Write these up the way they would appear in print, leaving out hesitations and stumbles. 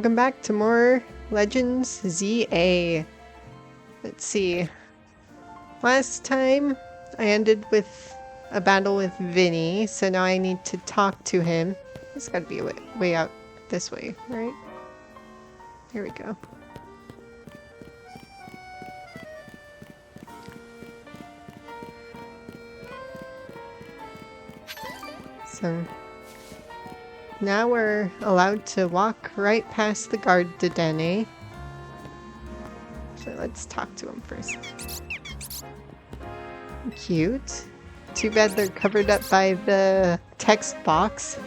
Welcome back to more Legends ZA. Let's see. Last time I ended with a battle with Vinny, so now I need to talk to him. There's gotta be a way out this way, right? Here we go. So now we're allowed to walk right past the Garde. So let's talk to him first. Cute. Too bad they're covered up by the text box.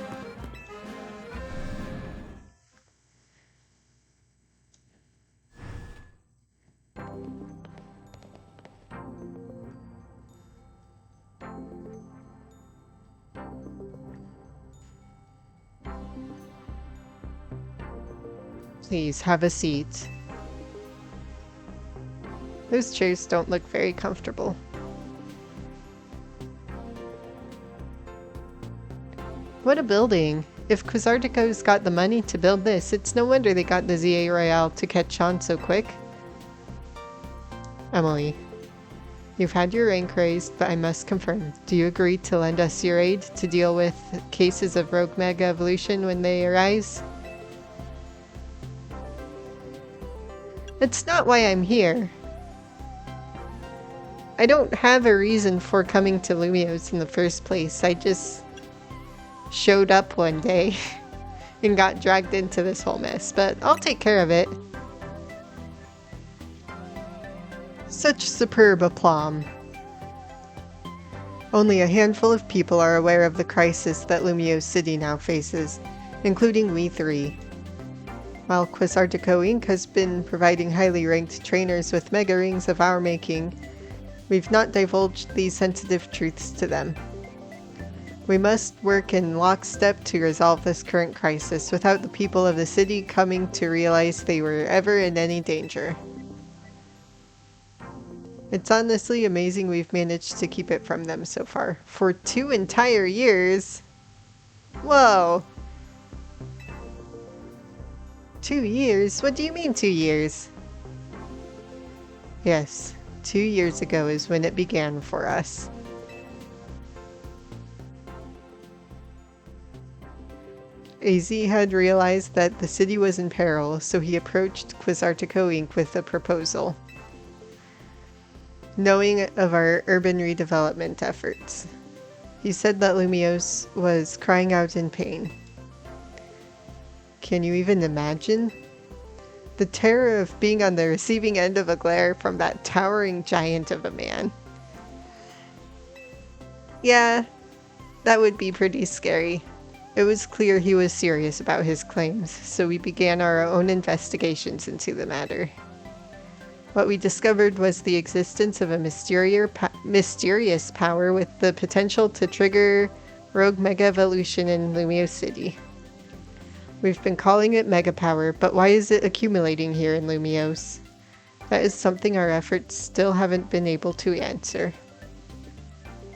Please have a seat. Those chairs don't look very comfortable. What a building! If Quizartico's got the money to build this, it's no wonder they got the ZA Royale to catch on so quick. Emily, you've had your rank raised, but I must confirm. Do you agree to lend us your aid to deal with cases of rogue mega evolution when they arise? That's not why I'm here. I don't have a reason for coming to Lumiose in the first place. I just showed up one day and got dragged into this whole mess, but I'll take care of it. Such superb aplomb. Only a handful of people are aware of the crisis that Lumiose City now faces, including we three. While Quizartico Inc. has been providing highly ranked trainers with mega rings of our making, we've not divulged these sensitive truths to them. We must work in lockstep to resolve this current crisis without the people of the city coming to realize they were ever in any danger. It's honestly amazing we've managed to keep it from them so far. For 2 entire years! Whoa! 2 years? What do you mean 2 years? Yes, 2 years ago is when it began for us. AZ had realized that the city was in peril, so he approached Quizartico Inc. with a proposal. Knowing of our urban redevelopment efforts, he said that Lumiose was crying out in pain. Can you even imagine? The terror of being on the receiving end of a glare from that towering giant of a man. Yeah, that would be pretty scary. It was clear he was serious about his claims, so we began our own investigations into the matter. What we discovered was the existence of a mysterious power with the potential to trigger rogue mega evolution in Lumiose City. We've been calling it mega power, but why is it accumulating here in Lumiose? That is something our efforts still haven't been able to answer.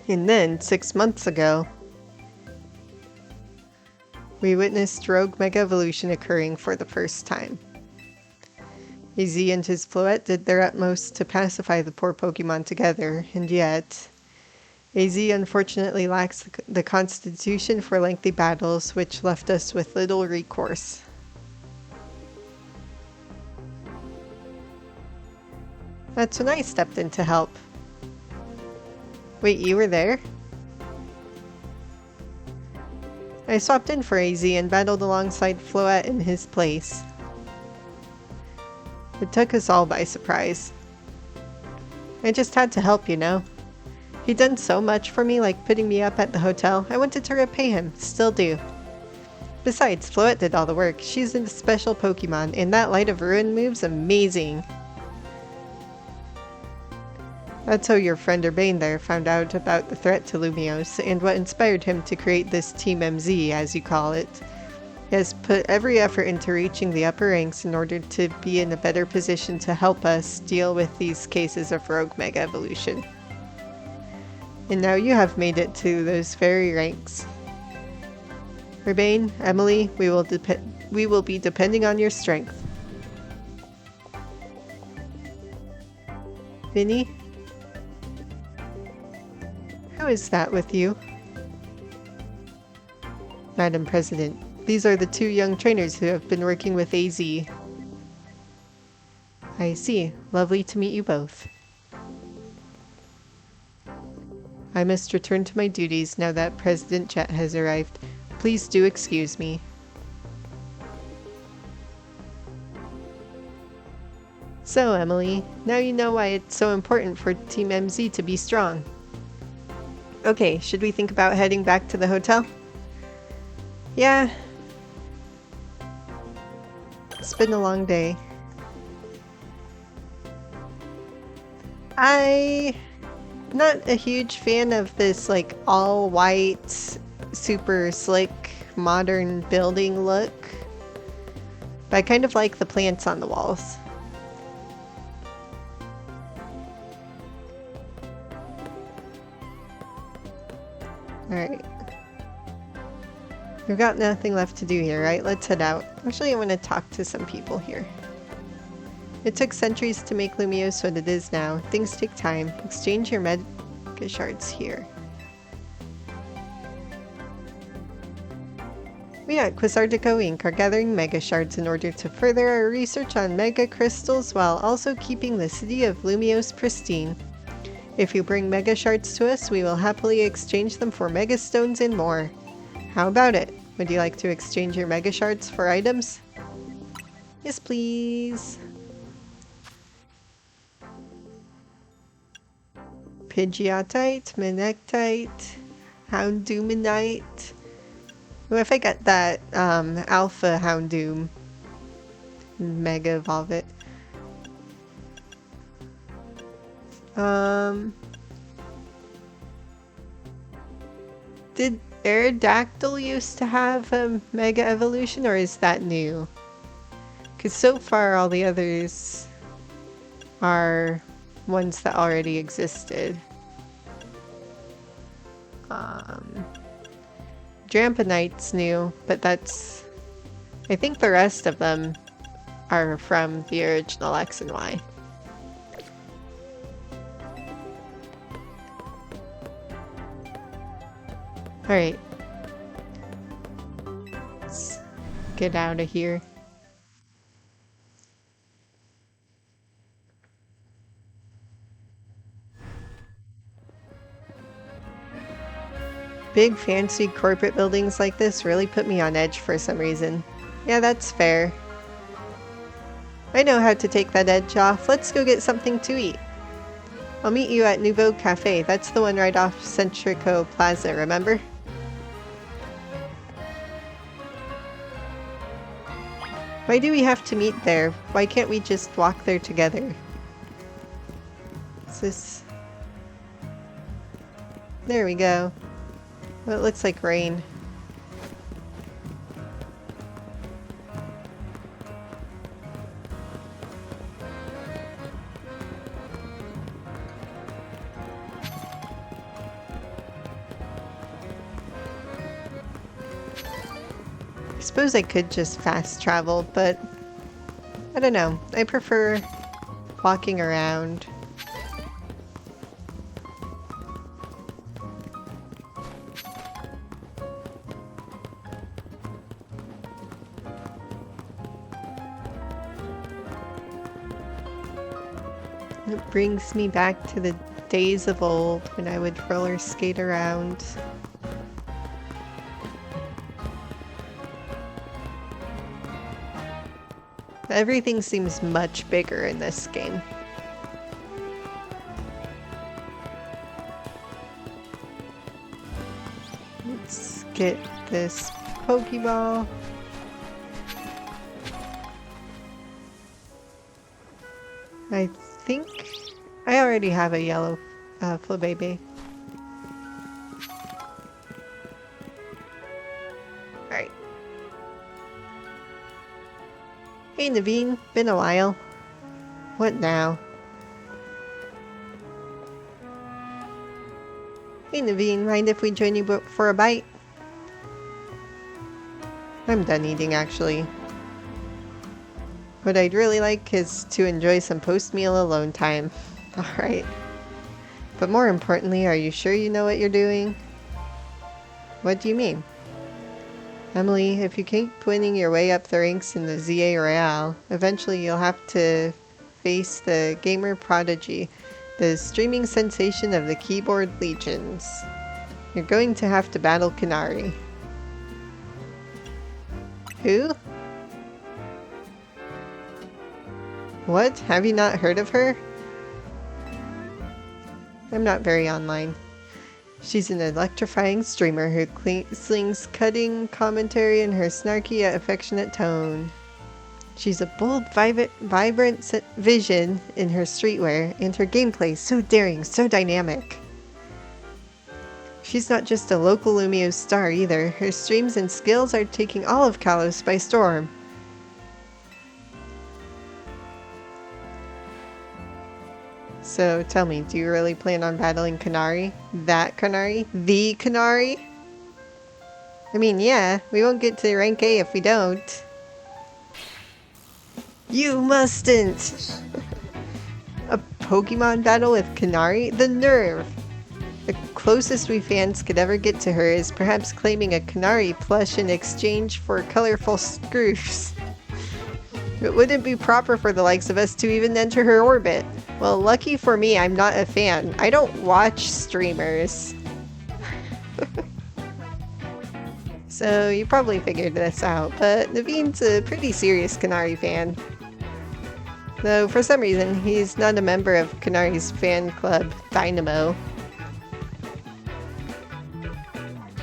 And then, 6 months ago, we witnessed rogue mega evolution occurring for the first time. AZ and his Floette did their utmost to pacify the poor Pokemon together, and yet AZ unfortunately lacks the constitution for lengthy battles, which left us with little recourse. That's when I stepped in to help. Wait, you were there? I swapped in for AZ and battled alongside Floette in his place. It took us all by surprise. I just had to help, you know. He'd done so much for me, like putting me up at the hotel. I wanted to repay him. Still do. Besides, Floette did all the work. She's a special Pokemon, and that Light of Ruin move's amazing. That's how your friend Urbane there found out about the threat to Lumiose, and what inspired him to create this Team MZ, as you call it. He has put every effort into reaching the upper ranks in order to be in a better position to help us deal with these cases of rogue mega evolution. And now you have made it to those very ranks. Urbane, Emily, we will We will be depending on your strength. Vinny? Who is that with you? Madam President, these are the 2 young trainers who have been working with AZ. I see. Lovely to meet you both. I must return to my duties now that President Jet has arrived. Please do excuse me. So, Emily, now you know why it's so important for Team MZ to be strong. Okay, should we think about heading back to the hotel? Yeah. It's been a long day. I'm not a huge fan of this, like, all-white, super slick, modern building look. But I kind of like the plants on the walls. Alright. We've got nothing left to do here, right? Let's head out. Actually, I want to talk to some people here. It took centuries to make Lumiose what it is now. Things take time. Exchange your mega shards here. We at Quasardico Inc. are gathering mega shards in order to further our research on mega crystals while also keeping the city of Lumiose pristine. If you bring mega shards to us, we will happily exchange them for mega stones and more. How about it? Would you like to exchange your mega shards for items? Yes, please. Pidgeotite, Manectite, Houndoomnite. What if I got that Alpha Houndoom? Mega evolve it. Did Aerodactyl used to have a Mega Evolution, or is that new? Because so far all the others are ones that already existed. Dramponite's new, but that's... I think the rest of them are from the original X and Y. Alright. Let's get out of here. Big fancy corporate buildings like this really put me on edge for some reason. Yeah, that's fair. I know how to take that edge off. Let's go get something to eat. I'll meet you at Nouveau Cafe. That's the one right off Centrico Plaza, remember? Why do we have to meet there? Why can't we just walk there together? Is this... There we go. Well, it looks like rain. I suppose I could just fast travel, but I don't know. I prefer walking around. It brings me back to the days of old when I would roller skate around. Everything seems much bigger in this game. Let's get this Pokeball. I think I already have a yellow Flabébé. Alright. Hey Naveen, been a while. What now? Hey Naveen, mind if we join you for a bite? I'm done eating actually. What I'd really like is to enjoy some post-meal alone time. Alright. But more importantly, are you sure you know what you're doing? What do you mean? Emily, if you keep winning your way up the ranks in the ZA Royale, eventually you'll have to face the gamer prodigy, the streaming sensation of the keyboard legions. You're going to have to battle Canari. Who? What? Have you not heard of her? I'm not very online. She's an electrifying streamer who slings cutting commentary in her snarky yet affectionate tone. She's a bold, vibrant vision in her streetwear, and her gameplay is so daring, so dynamic. She's not just a local Lumio star either. Her streams and skills are taking all of Kalos by storm. So tell me, do you really plan on battling Canari? That Canari? The Canari? I mean, yeah, we won't get to rank A if we don't. You mustn't! A Pokemon battle with Canari? The nerve! The closest we fans could ever get to her is perhaps claiming a Canari plush in exchange for colorful screws. It wouldn't be proper for the likes of us to even enter her orbit. Well, lucky for me, I'm not a fan. I don't watch streamers. So you probably figured this out, but Naveen's a pretty serious Canari fan. Though for some reason, he's not a member of Canari's fan club, Dynamo.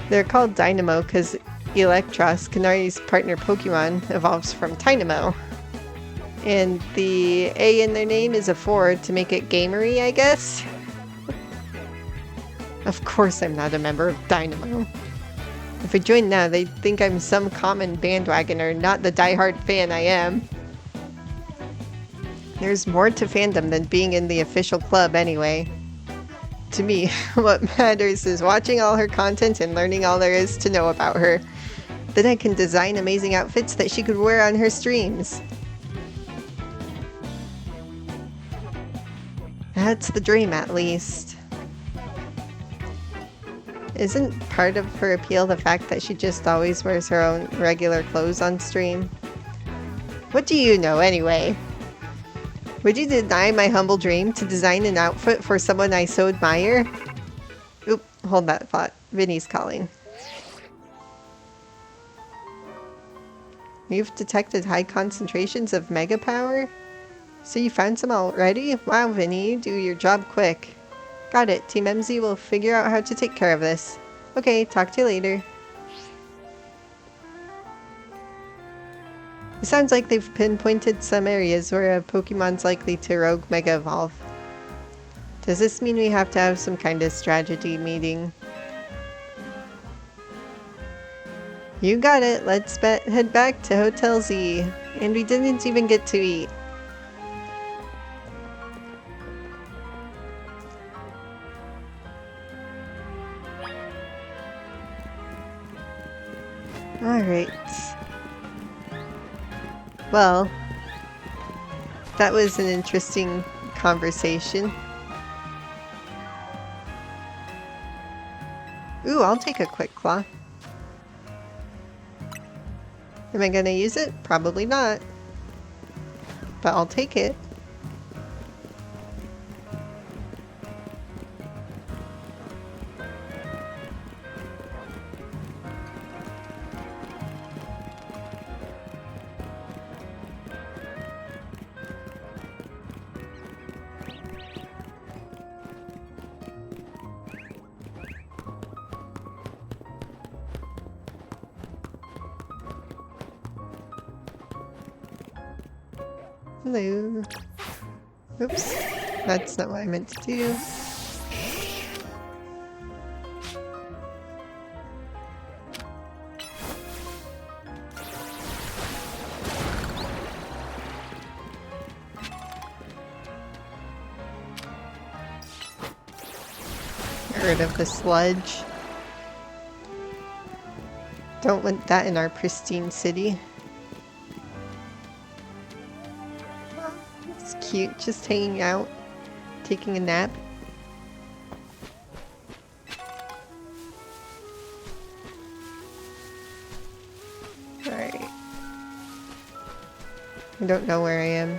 They're called Dynamo because Electros, Canari's partner Pokemon, evolves from Dynamo. And the A in their name is a 4 to make it gamery, I guess? Of course I'm not a member of Dynamo. If I join now, they'd think I'm some common bandwagoner, not the diehard fan I am. There's more to fandom than being in the official club anyway. To me, what matters is watching all her content and learning all there is to know about her. Then I can design amazing outfits that she could wear on her streams. That's the dream, at least. Isn't part of her appeal the fact that she just always wears her own regular clothes on stream? What do you know, anyway? Would you deny my humble dream to design an outfit for someone I so admire? Oop, hold that thought. Vinny's calling. You've detected high concentrations of mega power? So you found some already? Wow, Vinny, you do your job quick. Got it. Team MZ will figure out how to take care of this. Okay, talk to you later. It sounds like they've pinpointed some areas where a Pokemon's likely to rogue Mega Evolve. Does this mean we have to have some kind of strategy meeting? You got it. Let's head back to Hotel Z. And we didn't even get to eat. Alright. Well, that was an interesting conversation. Ooh, I'll take a quick claw. Am I gonna use it? Probably not. But I'll take it. Hello. Oops. That's not what I meant to do. Get rid of the sludge. Don't want that in our pristine city. It's cute, just hanging out, taking a nap. Alright. I don't know where I am.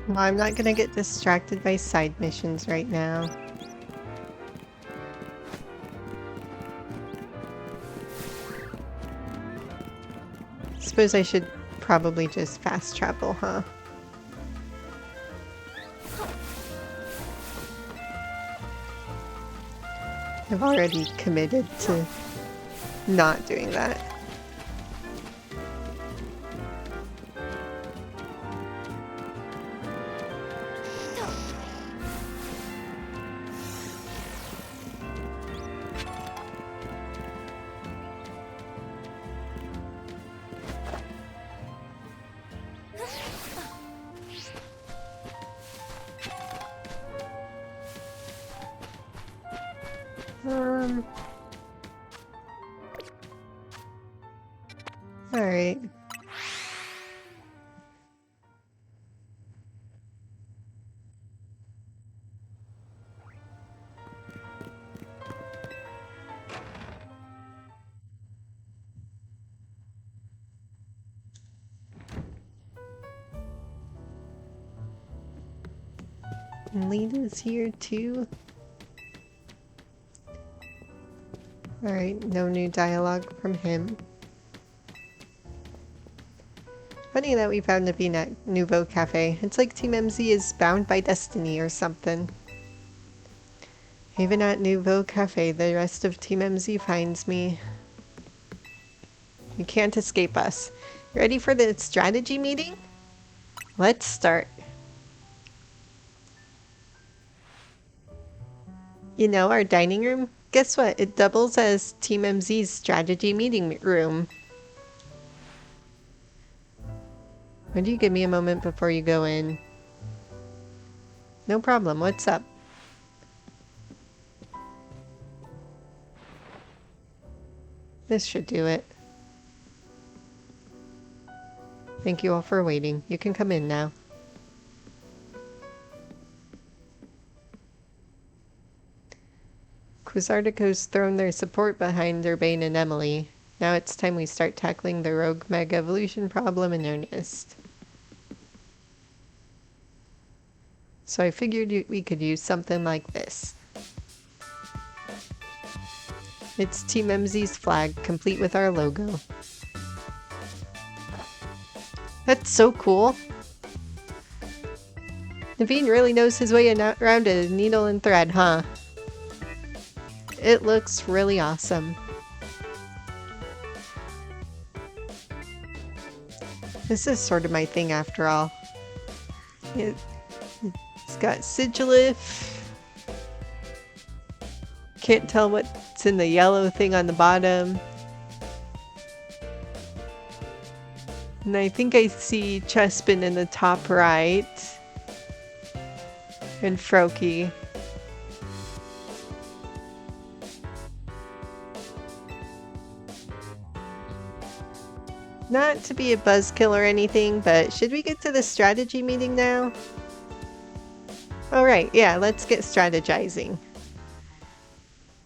Well, I'm not gonna get distracted by side missions right now. Suppose I should probably just fast travel, huh? I've already committed to not doing that. Alright. And Lita's here too. Alright, no new dialogue from him. Funny that we found the V-Net Nouveau Cafe. It's like Team MZ is bound by destiny or something. Even at Nouveau Cafe, the rest of Team MZ finds me. You can't escape us. Ready for the strategy meeting? Let's start. You know, our dining room? Guess what? It doubles as Team MZ's strategy meeting room. Would you give me a moment before you go in? No problem. What's up? This should do it. Thank you all for waiting. You can come in now. Quizartico's thrown their support behind Urbane and Emily. Now it's time we start tackling the rogue mega evolution problem in earnest. So I figured we could use something like this. It's Team MZ's flag, complete with our logo. That's so cool! Naveen really knows his way around a needle and thread, huh? It looks really awesome. This is sort of my thing after all. It's got Sigilif. Can't tell what's in the yellow thing on the bottom. And I think I see Chespin in the top right. And Froakie. Not to be a buzzkill or anything, but should we get to the strategy meeting now? Alright, yeah, let's get strategizing.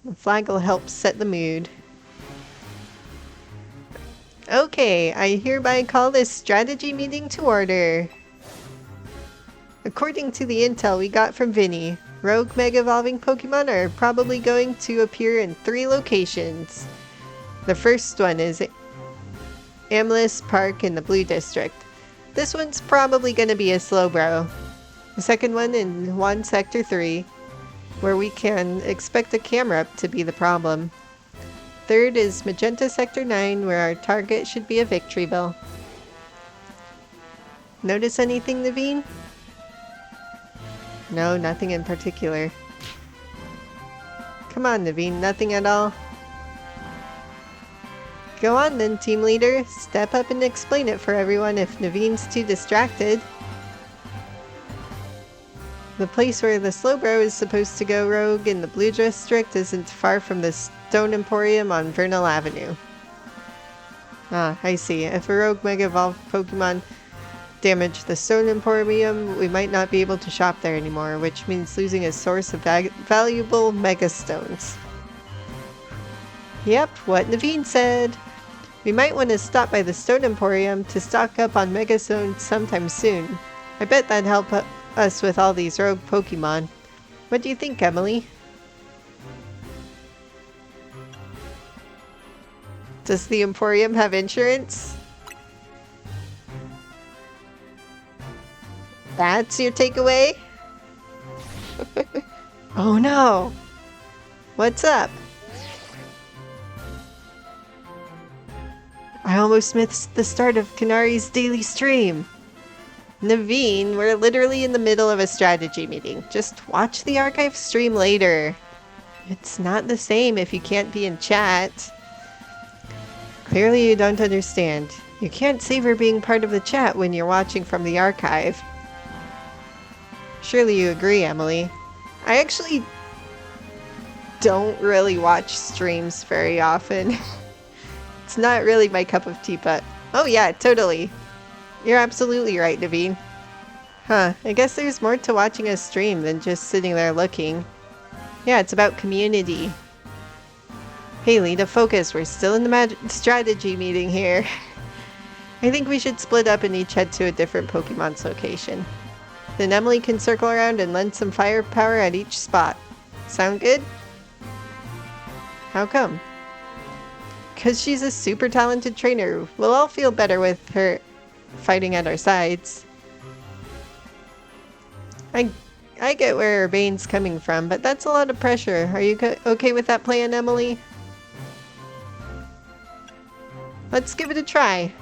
The flag will help set the mood. Okay, I hereby call this strategy meeting to order. According to the intel we got from Vinny, rogue Mega Evolving Pokemon are probably going to appear in 3 locations. The first one is Amethyst Park in the Blue District. This one's probably going to be a Slowbro. The second one in 1 Sector 3, where we can expect a camera up to be the problem. Third is Magenta Sector 9, where our target should be a Victoryville. Notice anything, Naveen? No, nothing in particular. Come on, Naveen, nothing at all? Go on then, team leader. Step up and explain it for everyone if Naveen's too distracted. The place where the Slowbro is supposed to go rogue in the Blue District isn't far from the Stone Emporium on Vernal Avenue. Ah, I see. If a rogue Mega Evolved Pokemon damage the Stone Emporium, we might not be able to shop there anymore, which means losing a source of valuable Mega Stones. Yep, what Naveen said. We might want to stop by the Stone Emporium to stock up on Mega Stones sometime soon. I bet that'd help us with all these rogue Pokemon. What do you think, Emily? Does the Emporium have insurance? That's your takeaway? Oh no! What's up? I almost missed the start of Canari's daily stream. Naveen, we're literally in the middle of a strategy meeting. Just watch the archive stream later. It's not the same if you can't be in chat. Clearly you don't understand. You can't savor being part of the chat when you're watching from the archive. Surely you agree, Emily. I actually don't really watch streams very often. It's not really my cup of tea, but... Oh yeah, totally. You're absolutely right, Naveen. Huh, I guess there's more to watching a stream than just sitting there looking. Yeah, it's about community. Haley, to focus. We're still in the strategy meeting here. I think we should split up and each head to a different Pokemon's location. Then Emily can circle around and lend some firepower at each spot. Sound good? How come? Because she's a super talented trainer. We'll all feel better with her fighting at our sides. I get where Bane's coming from, but that's a lot of pressure. Are you okay with that plan, Emily? Let's give it a try.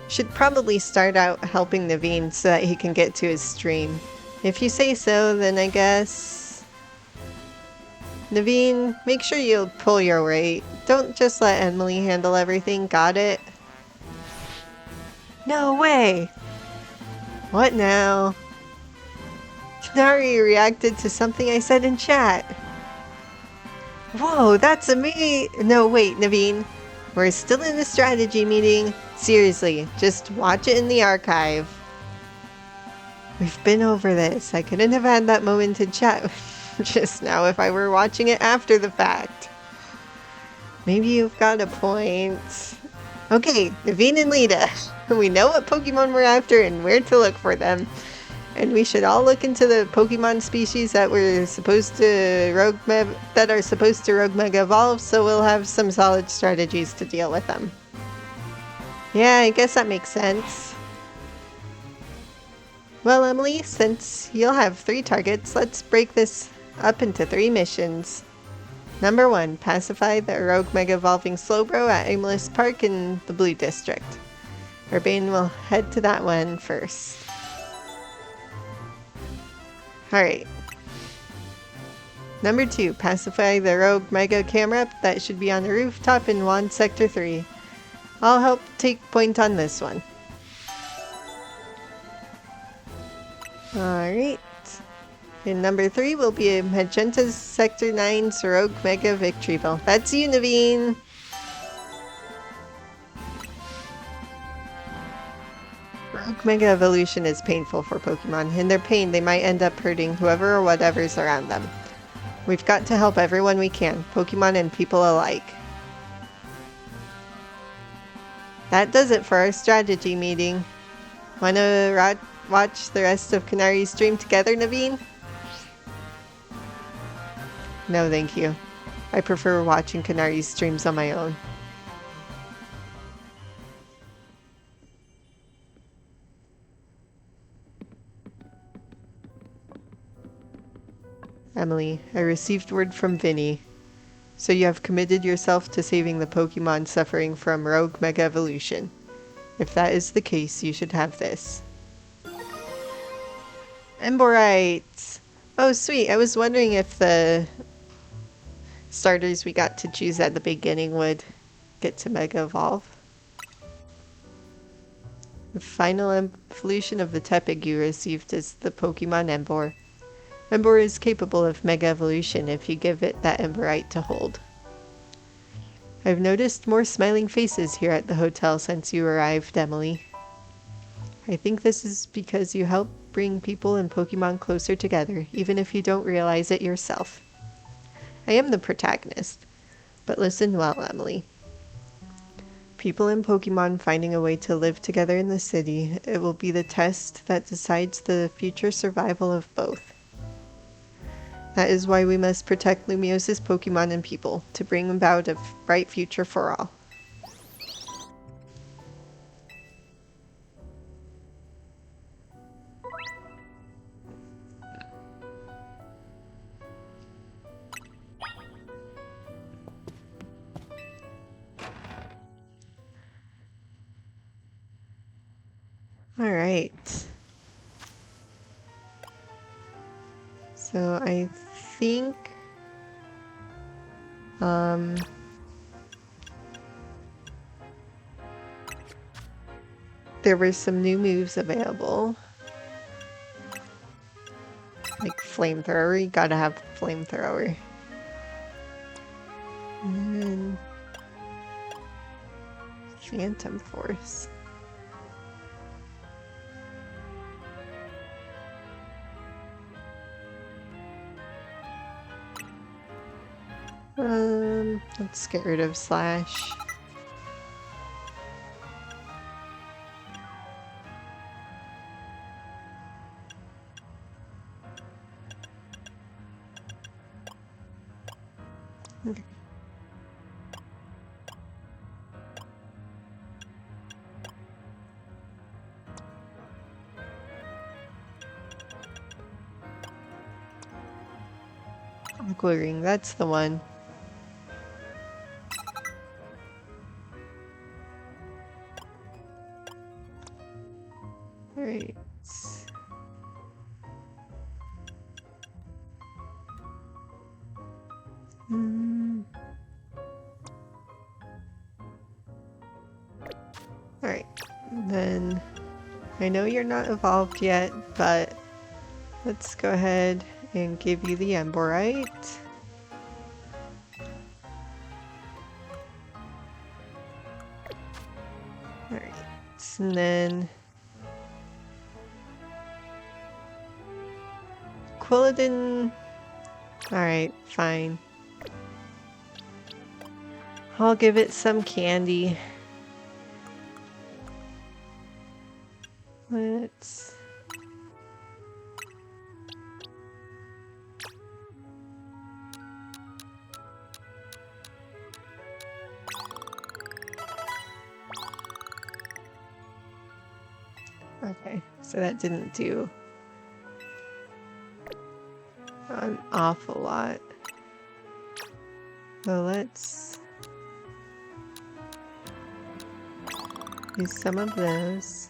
Should probably start out helping Naveen so that he can get to his stream. If you say so, then I guess... Naveen, make sure you pull your weight. Don't just let Emily handle everything, got it? No way! What now? Canari reacted to something I said in chat. Whoa, that's amazing! No, wait, Naveen. We're still in the strategy meeting. Seriously, just watch it in the archive. We've been over this. I couldn't have had that moment in chat just now if I were watching it after the fact. Maybe you've got a point. Okay, Naveen and Lita. We know what Pokemon we're after and where to look for them. And we should all look into the Pokemon species that are supposed to rogue Mega Evolve, so we'll have some solid strategies to deal with them. Yeah, I guess that makes sense. Well, Emily, since you'll have 3 targets, let's break this up into 3 missions. Number 1, pacify the rogue Mega Evolving Slowbro at Aimless Park in the Blue District. Urbane will head to that one first. Alright. Number 2, pacify the rogue Mega Camera that should be on the rooftop in 1 Sector 3. I'll help take point on this one. Alright. And number 3 will be a Magenta Sector 9's rogue Mega Victoryville. That's you, Naveen! Rogue Mega Evolution is painful for Pokemon. In their pain, they might end up hurting whoever or whatever's around them. We've got to help everyone we can, Pokemon and people alike. That does it for our strategy meeting. Wanna watch the rest of Canari's stream together, Naveen? No, thank you. I prefer watching Canari's streams on my own. Emily, I received word from Vinny. So you have committed yourself to saving the Pokemon suffering from rogue Mega Evolution. If that is the case, you should have this. Emborite! Oh, sweet. I was wondering if the starters we got to choose at the beginning would get to Mega Evolve. The final evolution of the Tepig you received is the Pokemon Embor. Embor is capable of Mega Evolution if you give it that Emborite to hold. I've noticed more smiling faces here at the hotel since you arrived, Emily. I think this is because you help bring people and Pokemon closer together, even if you don't realize it yourself. I am the protagonist, but listen well, Emily. People and Pokemon finding a way to live together in the city, it will be the test that decides the future survival of both. That is why we must protect Lumios's Pokemon and people, to bring about a bright future for all. Alright. So I think there were some new moves available. Like flamethrower, you gotta have flamethrower. And then Phantom Force. Let's get rid of Slash. Okay. Aqua Ring, that's the one. Alright. Alright, then I know you're not evolved yet, but let's go ahead and give you the Emborite. Alright, and then Quilladin. Alright, fine. I'll give it some candy. Let's... Okay, so that didn't do an awful lot. So let's use some of those.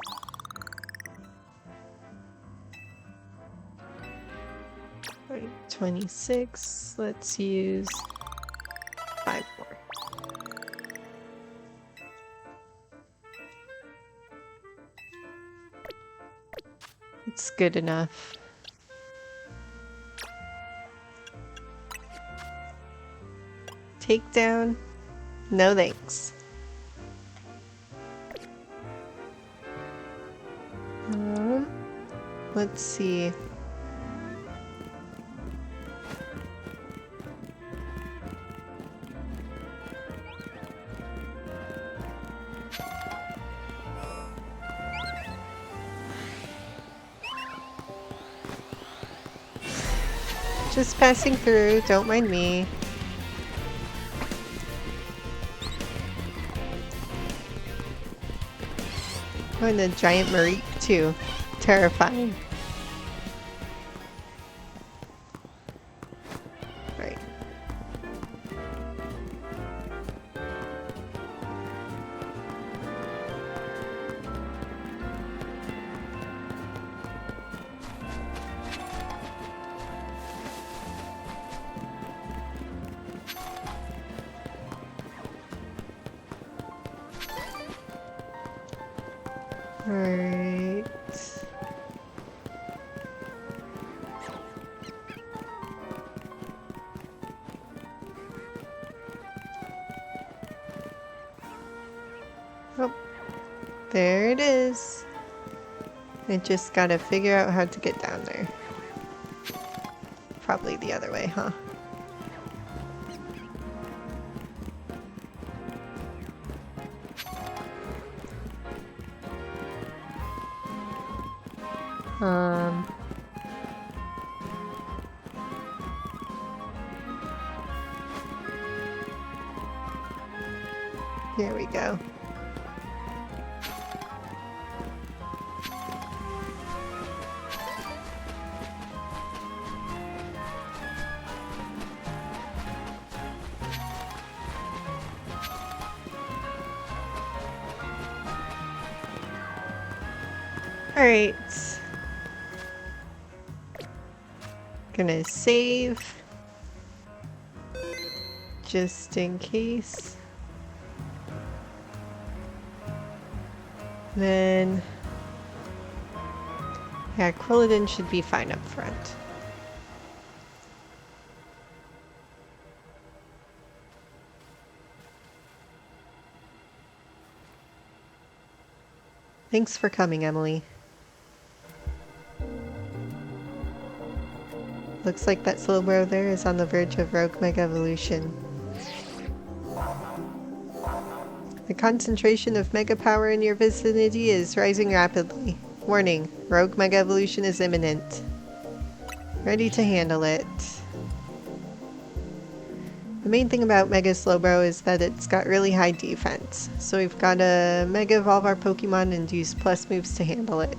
Right, 26. Let's use 5 more. It's good enough. Takedown? No thanks. Let's see. Just passing through, don't mind me. Oh, and a giant Mareep too. Terrifying. Alright. Oh, there it is. I just gotta figure out how to get down there. Probably the other way, huh? Here we go. Alright. Gonna save. Just in case. Then... yeah, Quilladin should be fine up front. Thanks for coming, Emily. Looks like that Slowbro there is on the verge of Rogue Mega Evolution. The concentration of Mega Power in your vicinity is rising rapidly. Warning, Rogue Mega Evolution is imminent. Ready to handle it. The main thing about Mega Slowbro is that it's got really high defense, so we've got to Mega Evolve our Pokemon and use plus moves to handle it.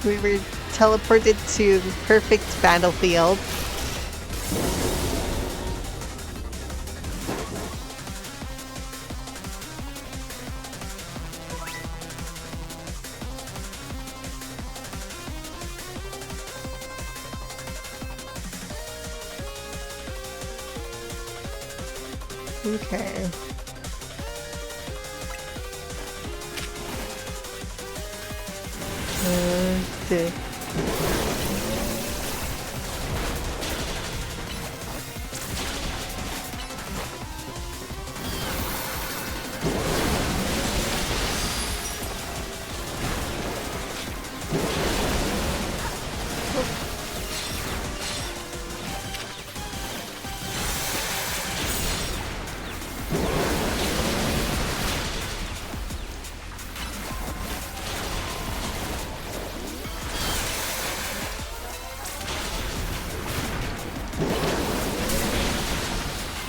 We were teleported to the perfect battlefield. Okay. Okay.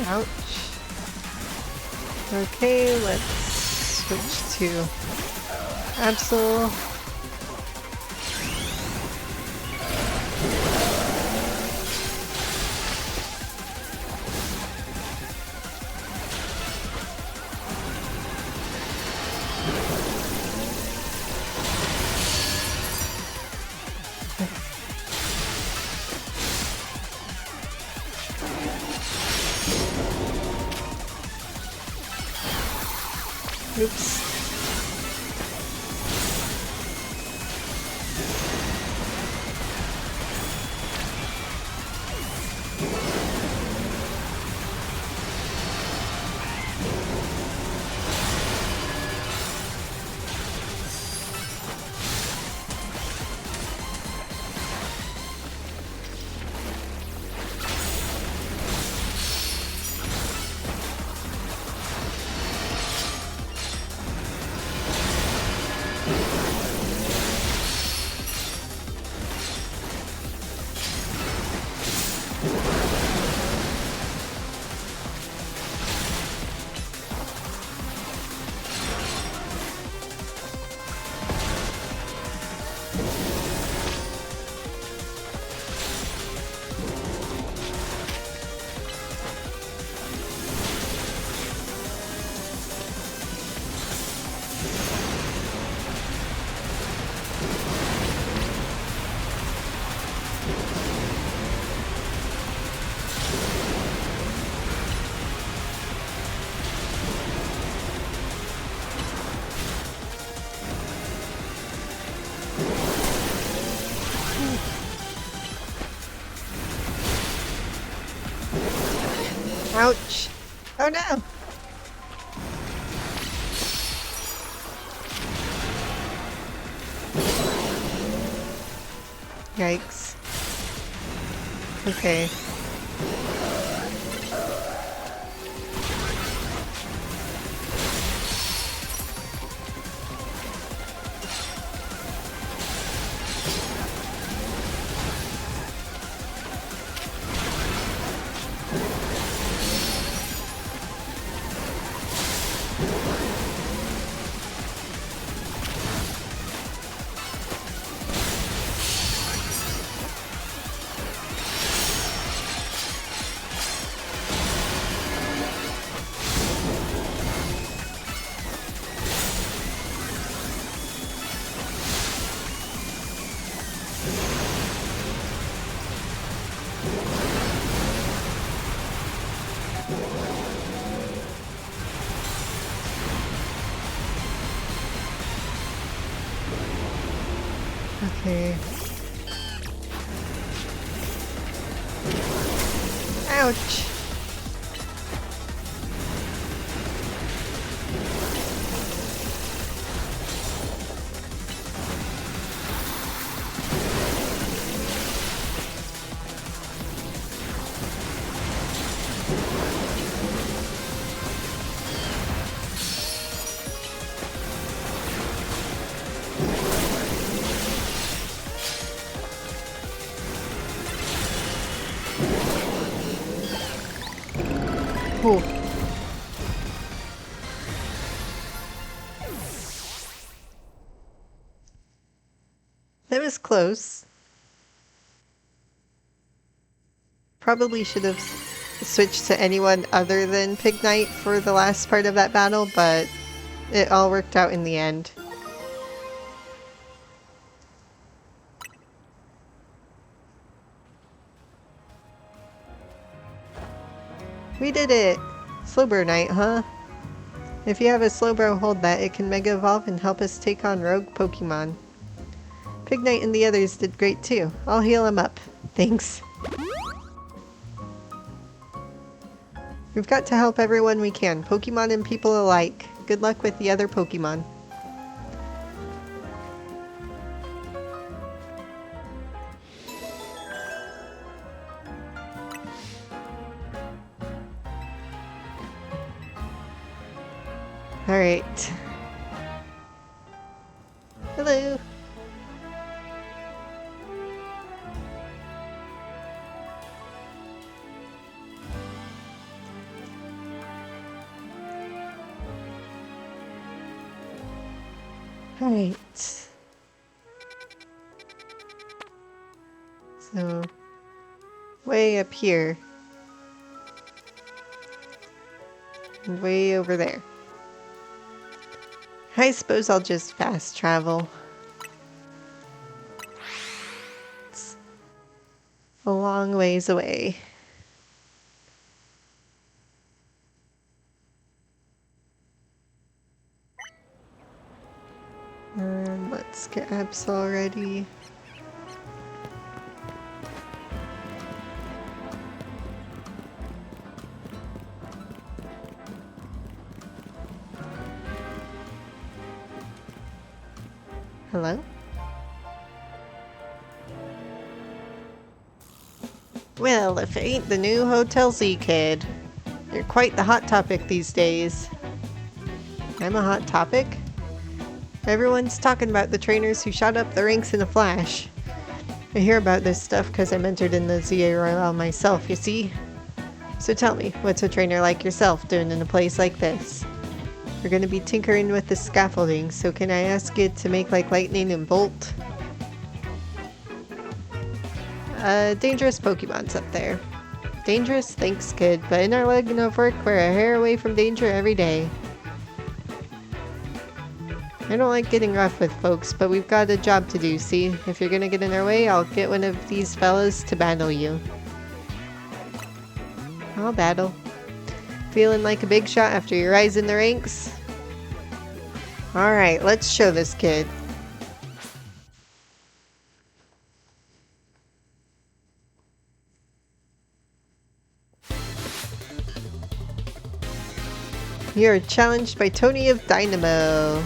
Ouch. Okay, let's switch to Absol. Oops. Ouch! Oh no! Yikes. Okay. Okay. Ouch! Ooh. That was close. Probably should have switched to anyone other than Pig Knight for the last part of that battle, but it all worked out in the end. We did it! Slowbro Knight, huh? If you have a Slowbro, hold that. It can Mega Evolve and help us take on rogue Pokemon. Pig Knight and the others did great too. I'll heal him up. Thanks. We've got to help everyone we can, Pokemon and people alike. Good luck with the other Pokemon. Alright. Hello. Alright. So, way up here. And way over there. I suppose I'll just fast travel. It's a long ways away. Let's get Absol ready. Hello? Well, if it ain't the new Hotel Z kid. You're quite the hot topic these days. I'm a hot topic? Everyone's talking about the trainers who shot up the ranks in a flash. I hear about this stuff because I'm entered in the ZA Royale myself, you see? So tell me, what's a trainer like yourself doing in a place like this? We're gonna be tinkering with the scaffolding, so can I ask you to make like lightning and bolt? Dangerous Pokemon's up there. Dangerous? Thanks, kid, but in our line of work, we're a hair away from danger every day. I don't like getting rough with folks, but we've got a job to do, see? If you're gonna get in our way, I'll get one of these fellas to battle you. I'll battle. Feeling like a big shot after your rise in the ranks? Alright, let's show this kid. You're challenged by Tony of Dynamo.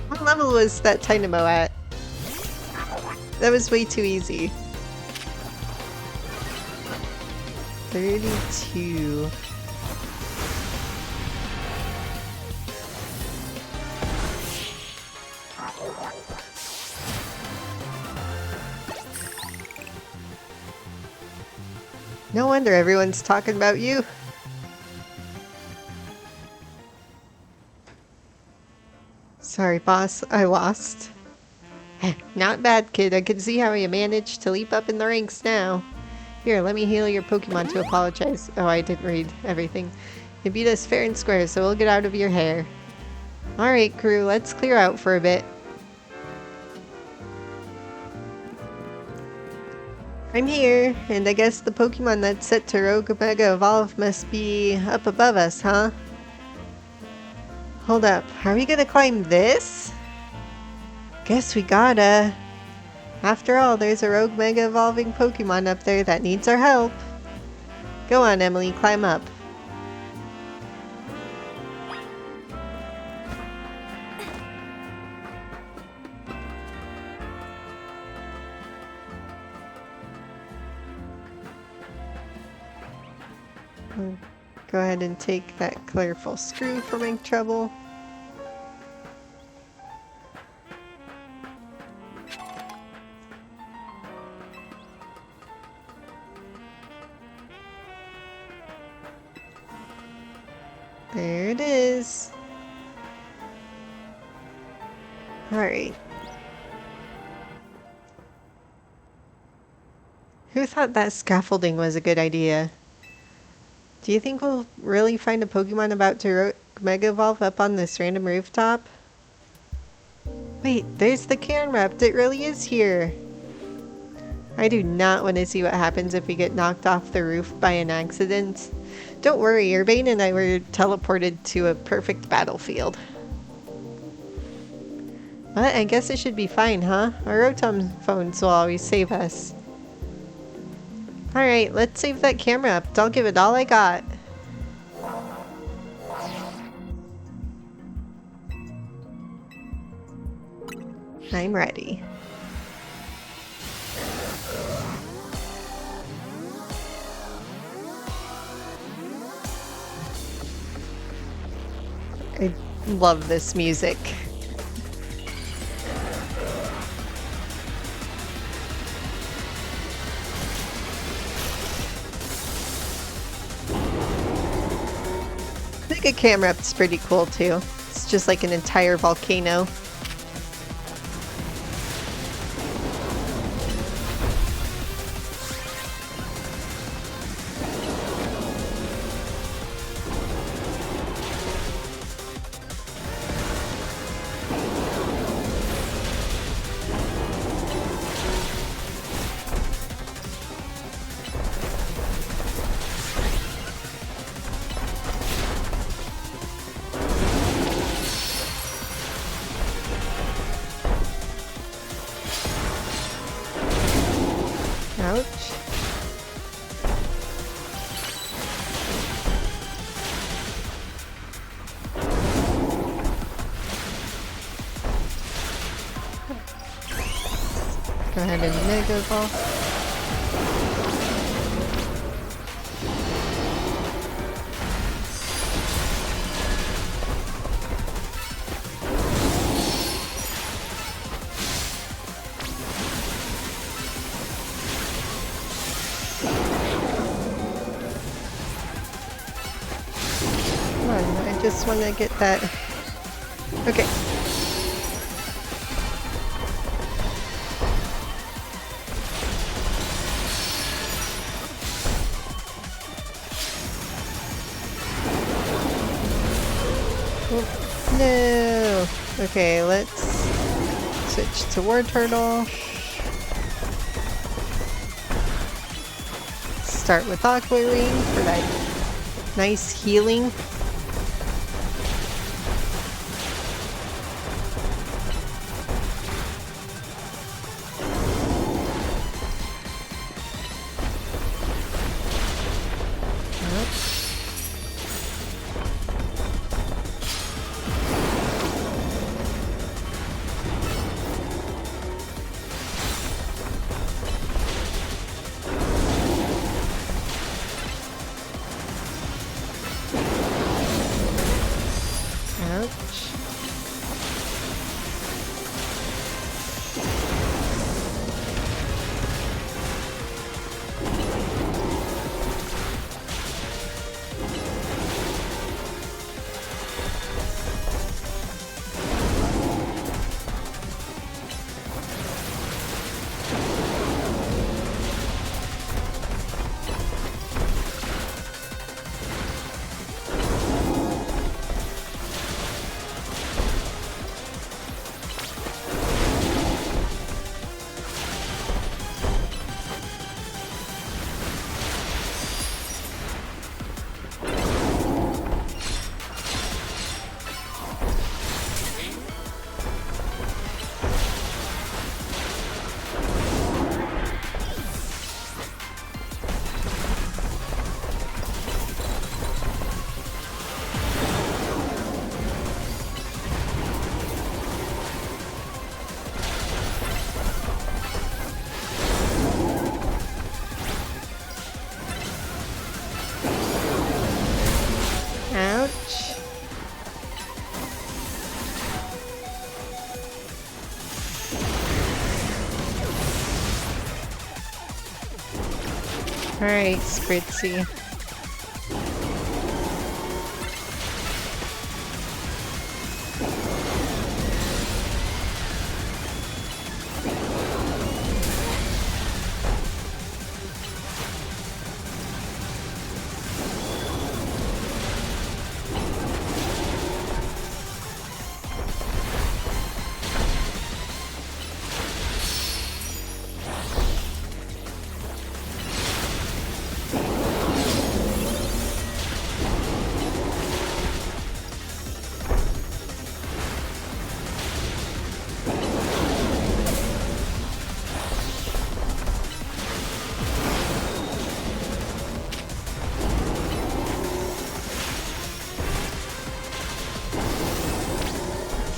What level was that Dynamo at? That was way too easy. 32. No wonder everyone's talking about you. Sorry, boss. I lost. Not bad, kid. I can see how you managed to leap up in the ranks now. Here, let me heal your Pokemon to apologize. Oh, I didn't read everything. You beat us fair and square, so we'll get out of your hair. Alright, crew. Let's clear out for a bit. I'm here, and I guess the Pokemon that's set to Rogue Mega Evolve must be up above us, huh? Hold up, are we gonna climb this? Guess we gotta. After all, there's a Rogue Mega Evolving Pokemon up there that needs our help. Go on, Emily, climb up. Go ahead and take that colorful screw for my trouble. There it is. Alright. Who thought that scaffolding was a good idea? Do you think we'll really find a Pokemon about to Mega Evolve up on this random rooftop? Wait, there's the Canari. It really is here. I do not want to see what happens if we get knocked off the roof by an accident. Don't worry, Urbane and I were teleported to a perfect battlefield. But I guess it should be fine, huh? Our Rotom phones will always save us. Alright, let's save that camera up. I'll give it all I got. I'm ready. I love this music. I think a Camerup's pretty cool too. It's just like an entire volcano. Ouch. Go ahead and Mega Evolve. I just want to get that. Okay. Oh, no. Okay, let's switch to War Turtle. Start with Aqua Ring for that nice healing. much. Alright, Spritzy.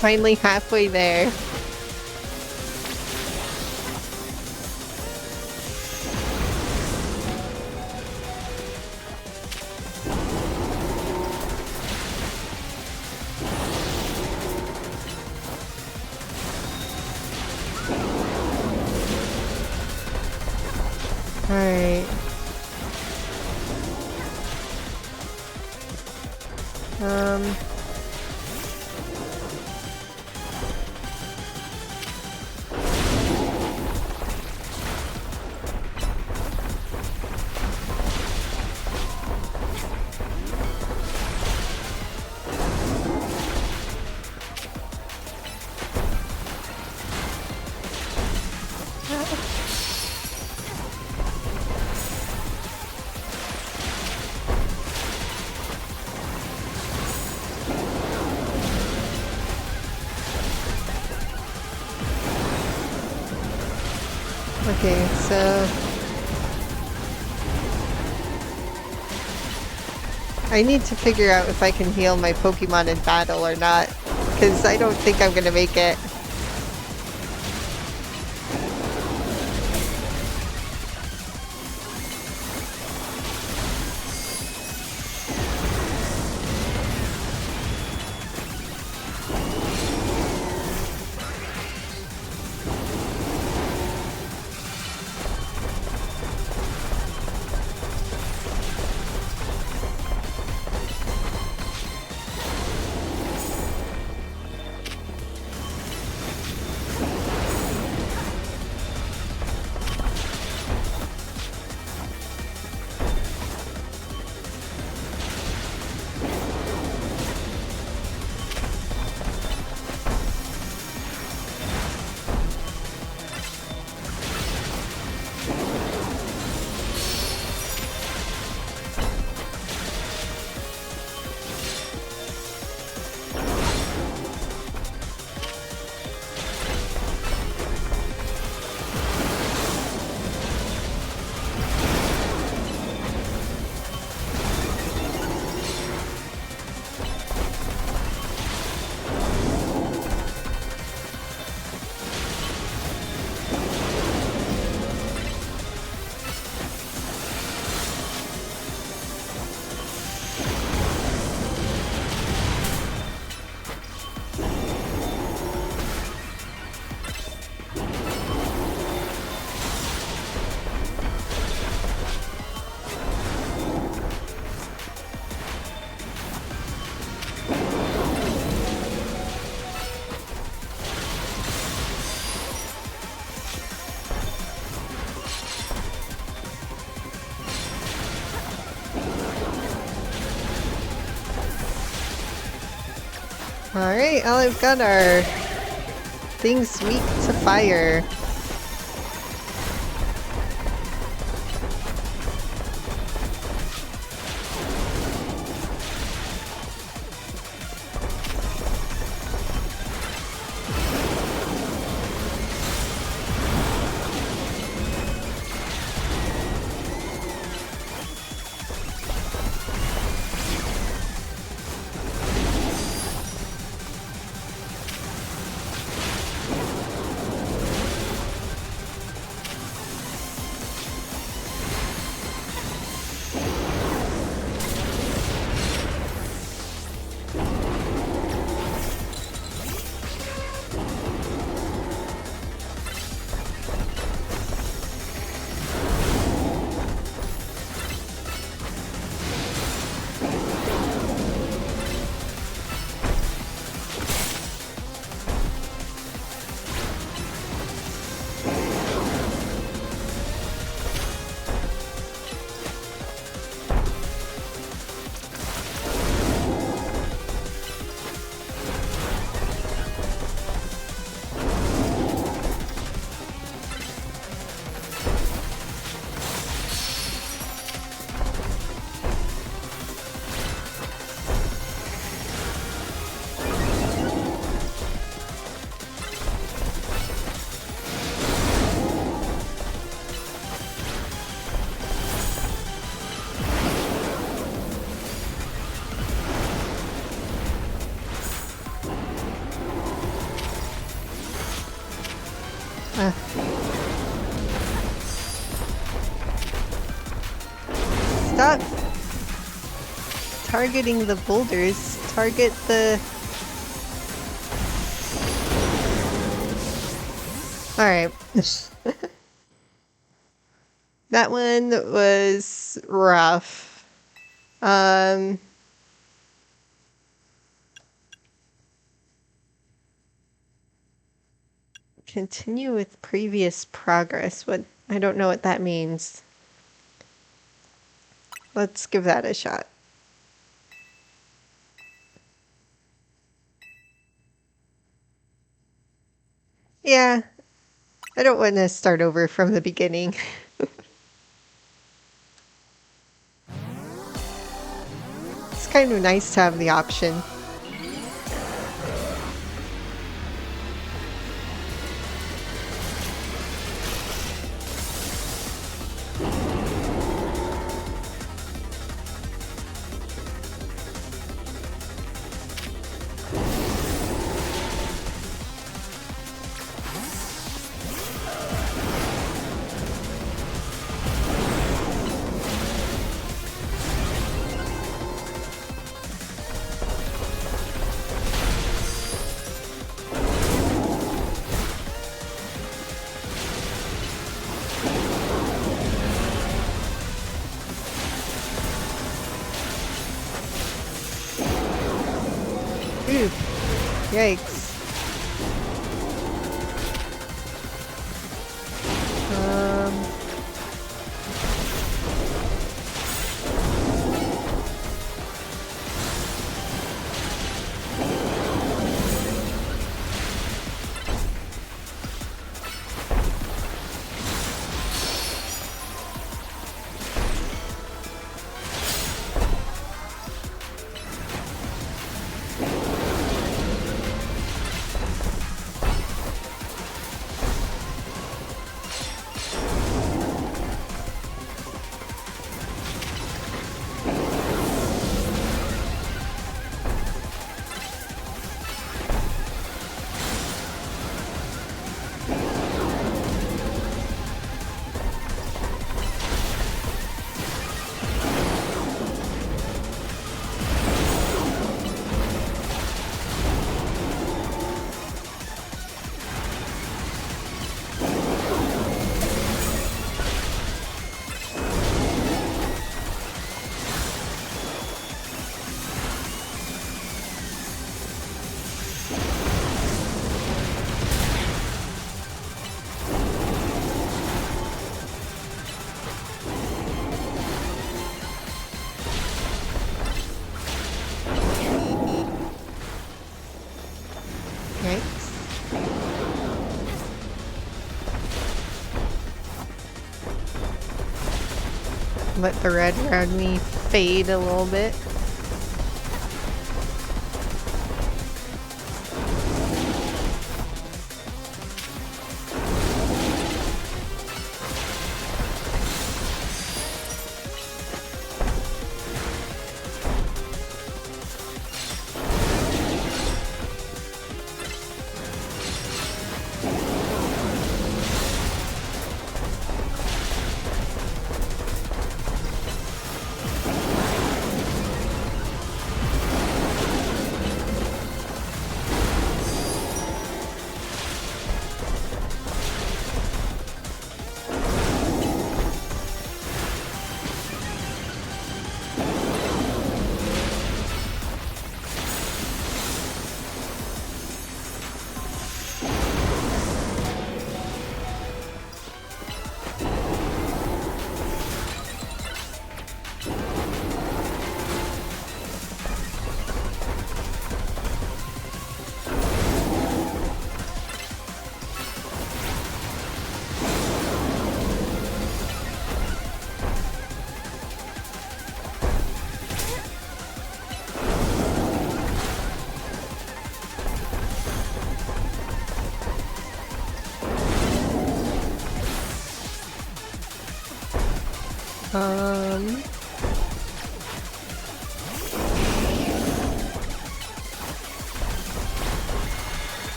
Finally halfway there. Alright. Okay, so I need to figure out if I can heal my Pokemon in battle or not, because I don't think I'm gonna make it. Alright, all I've got are things weak to fire. targeting the boulders. Target the... Alright. That one was rough. Continue with previous progress. What? I don't know what that means. Let's give that a shot. Yeah, I don't want to start over from the beginning. It's kind of nice to have the option. Ooh, yikes. Let the red around me fade a little bit.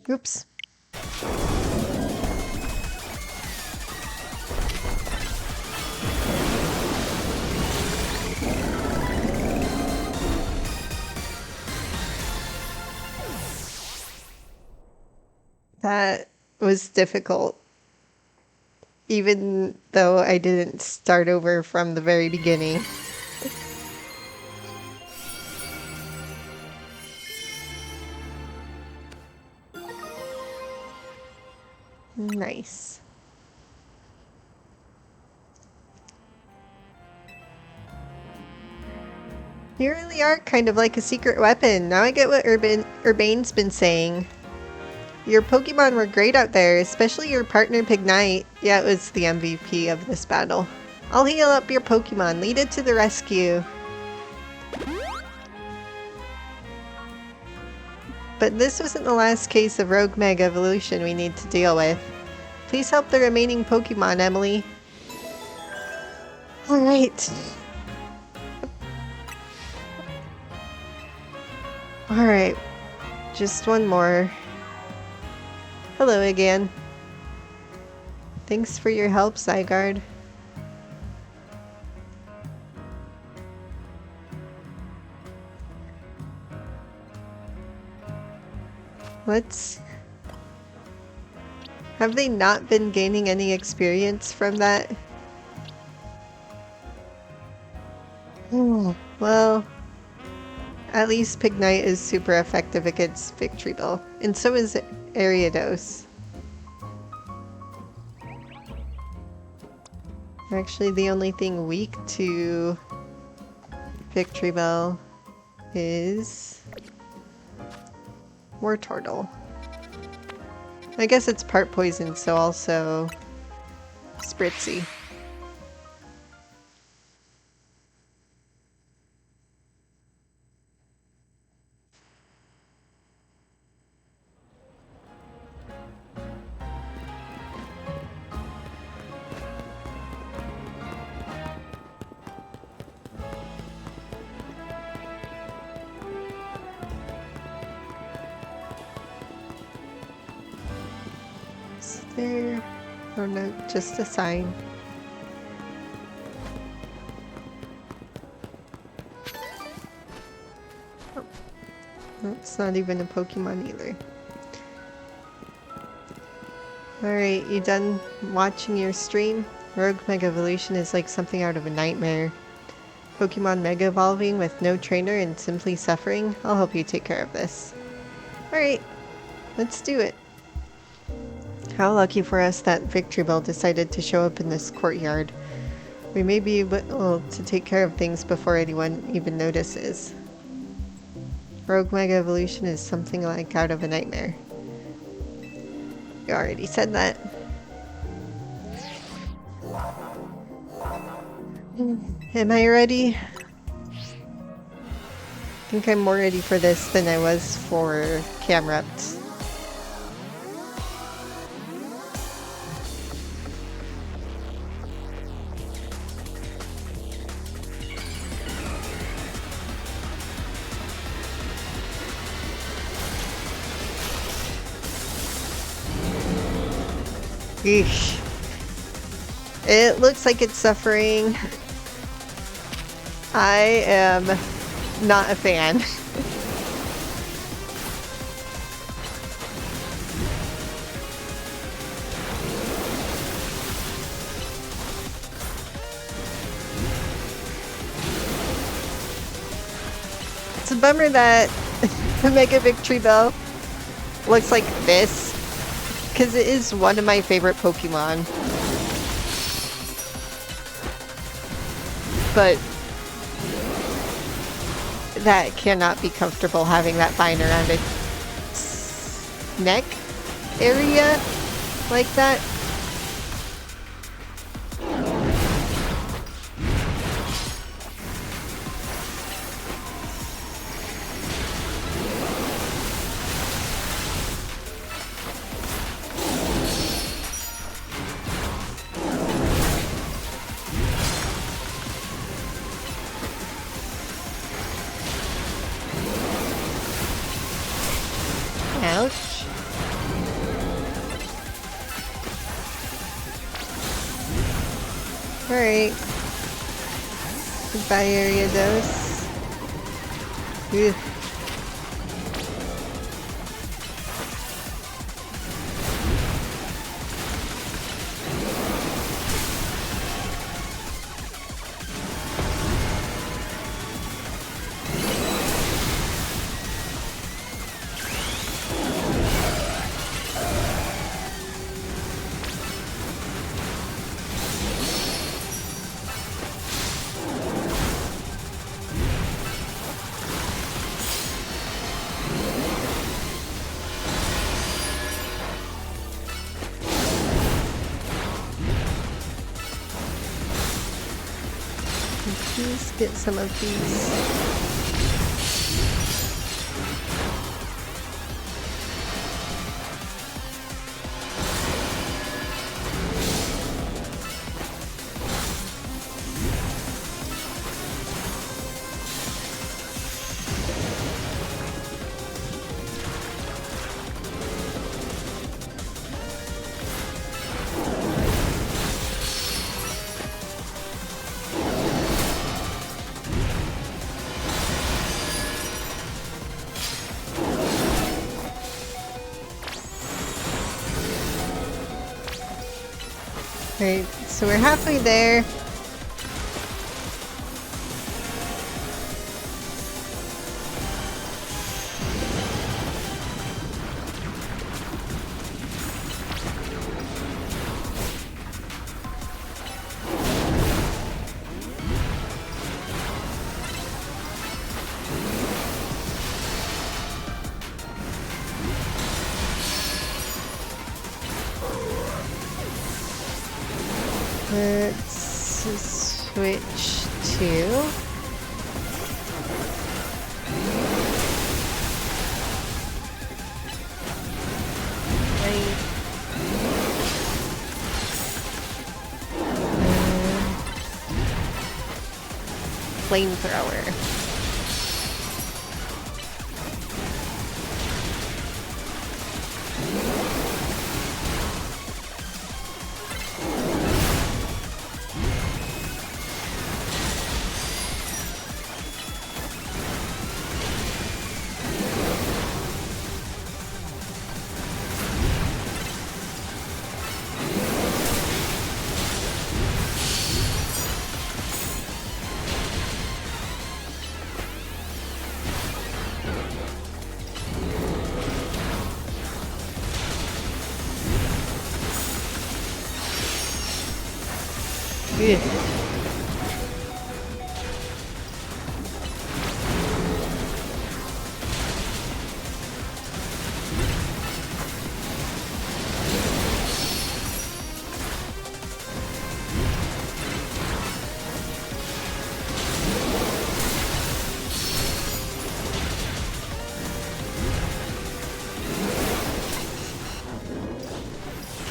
Oops. That was difficult, even though I didn't start over from the very beginning. Nice. You really are kind of like a secret weapon. Now I get what Urbane's been saying. Your Pokemon were great out there, especially your partner Pignite. Yeah, it was the MVP of this battle. I'll heal up your Pokemon. Lead it to the rescue. But this wasn't the last case of Rogue Mega Evolution we need to deal with. Please help the remaining Pokemon, Emily. Alright. Alright. Just one more. Hello again. Thanks for your help, Zygarde. Have they not been gaining any experience from that? Well, at least Pignite is super effective against Victreebel, and so is Ariados. Actually, the only thing weak to Victreebel is Wartortle. I guess it's part poison, so also Spritzy. There. Oh no, just a sign. Oh. It's not even a Pokemon either. Alright, you done watching your stream? Rogue Mega Evolution is like something out of a nightmare. Pokemon Mega Evolving with no trainer and simply suffering? I'll help you take care of this. Alright, let's do it. How lucky for us that Victreebel decided to show up in this courtyard. We may be able to take care of things before anyone even notices. Rogue Mega Evolution is something like out of a nightmare. You already said that. Am I ready? I think I'm more ready for this than I was for Camerupt. Eesh. It looks like it's suffering. I am not a fan. It's a bummer that the Mega Victreebel looks like this, because it is one of my favorite Pokemon. But that cannot be comfortable having that vine around its neck area like that. Ouch. Alright. Goodbye, Ariados. Ugh. Get some of these. Right, so we're halfway there. Let's switch to flamethrower. Ugh.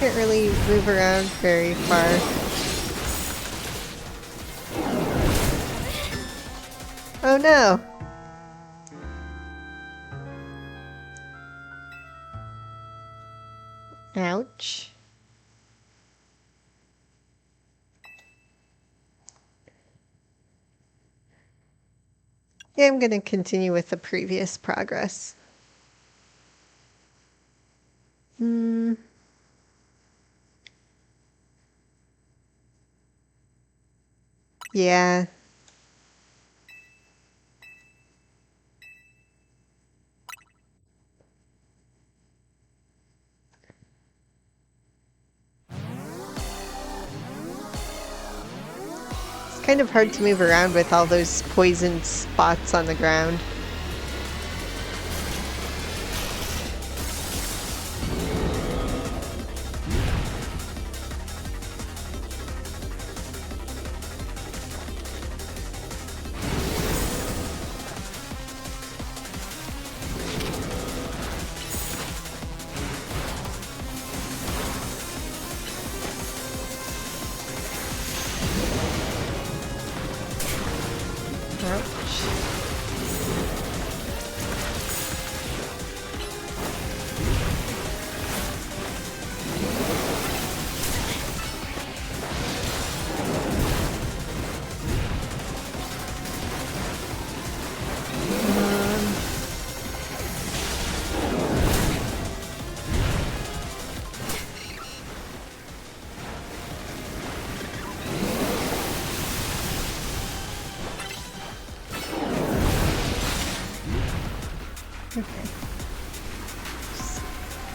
Can't really move around very far. Oh no! Ouch. Yeah, I'm gonna continue with the previous progress. Yeah. It's kind of hard to move around with all those poisoned spots on the ground.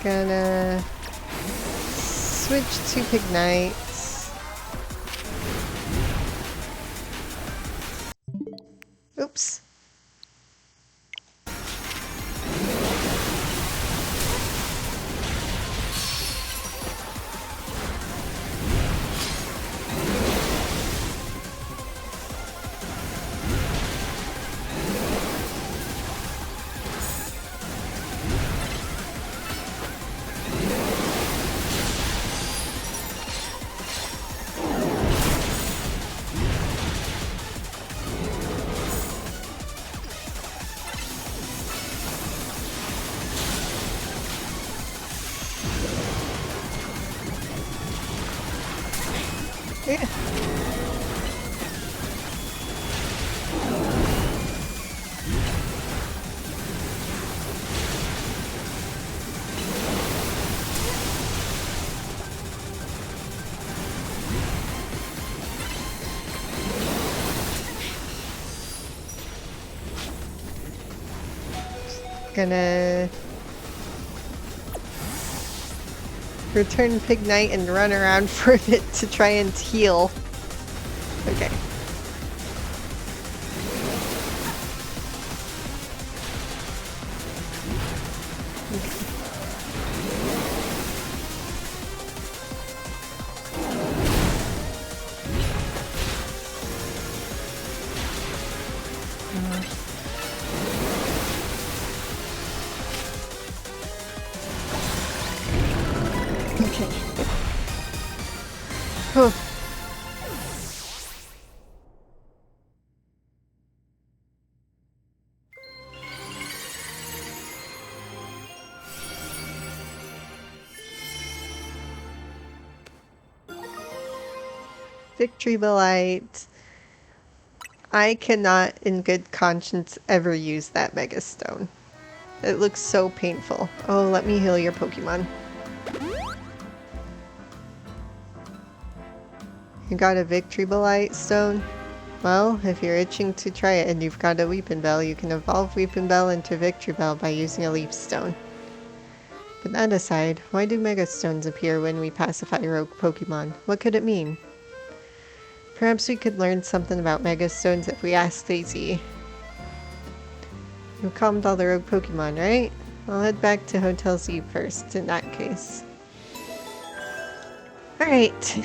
Gonna switch to Pignites. Oops. Yeah. Gonna return Pig Knight and run around for a bit to try and heal. Okay. Okay. Oh. Victory Belite. I cannot, in good conscience, ever use that Mega Stone. It looks so painful. Oh, let me heal your Pokemon. You got a Victory Belite Stone? Well, if you're itching to try it and you've got a Weepinbell, you can evolve Weepinbell into Victory Bell by using a Leaf Stone. But that aside, why do Mega Stones appear when we pacify rogue Pokemon? What could it mean? Perhaps we could learn something about Mega Stones if we ask Daisy. You calmed all the rogue Pokemon, right? I'll head back to Hotel Z first, in that case. Alright.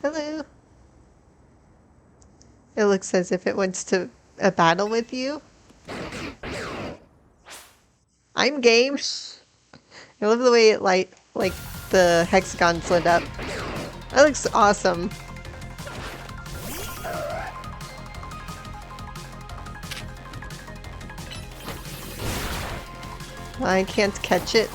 Hello. It looks as if it wants to a battle with you. I'm game. I love the way it like the hexagons lit up. That looks awesome. I can't catch it.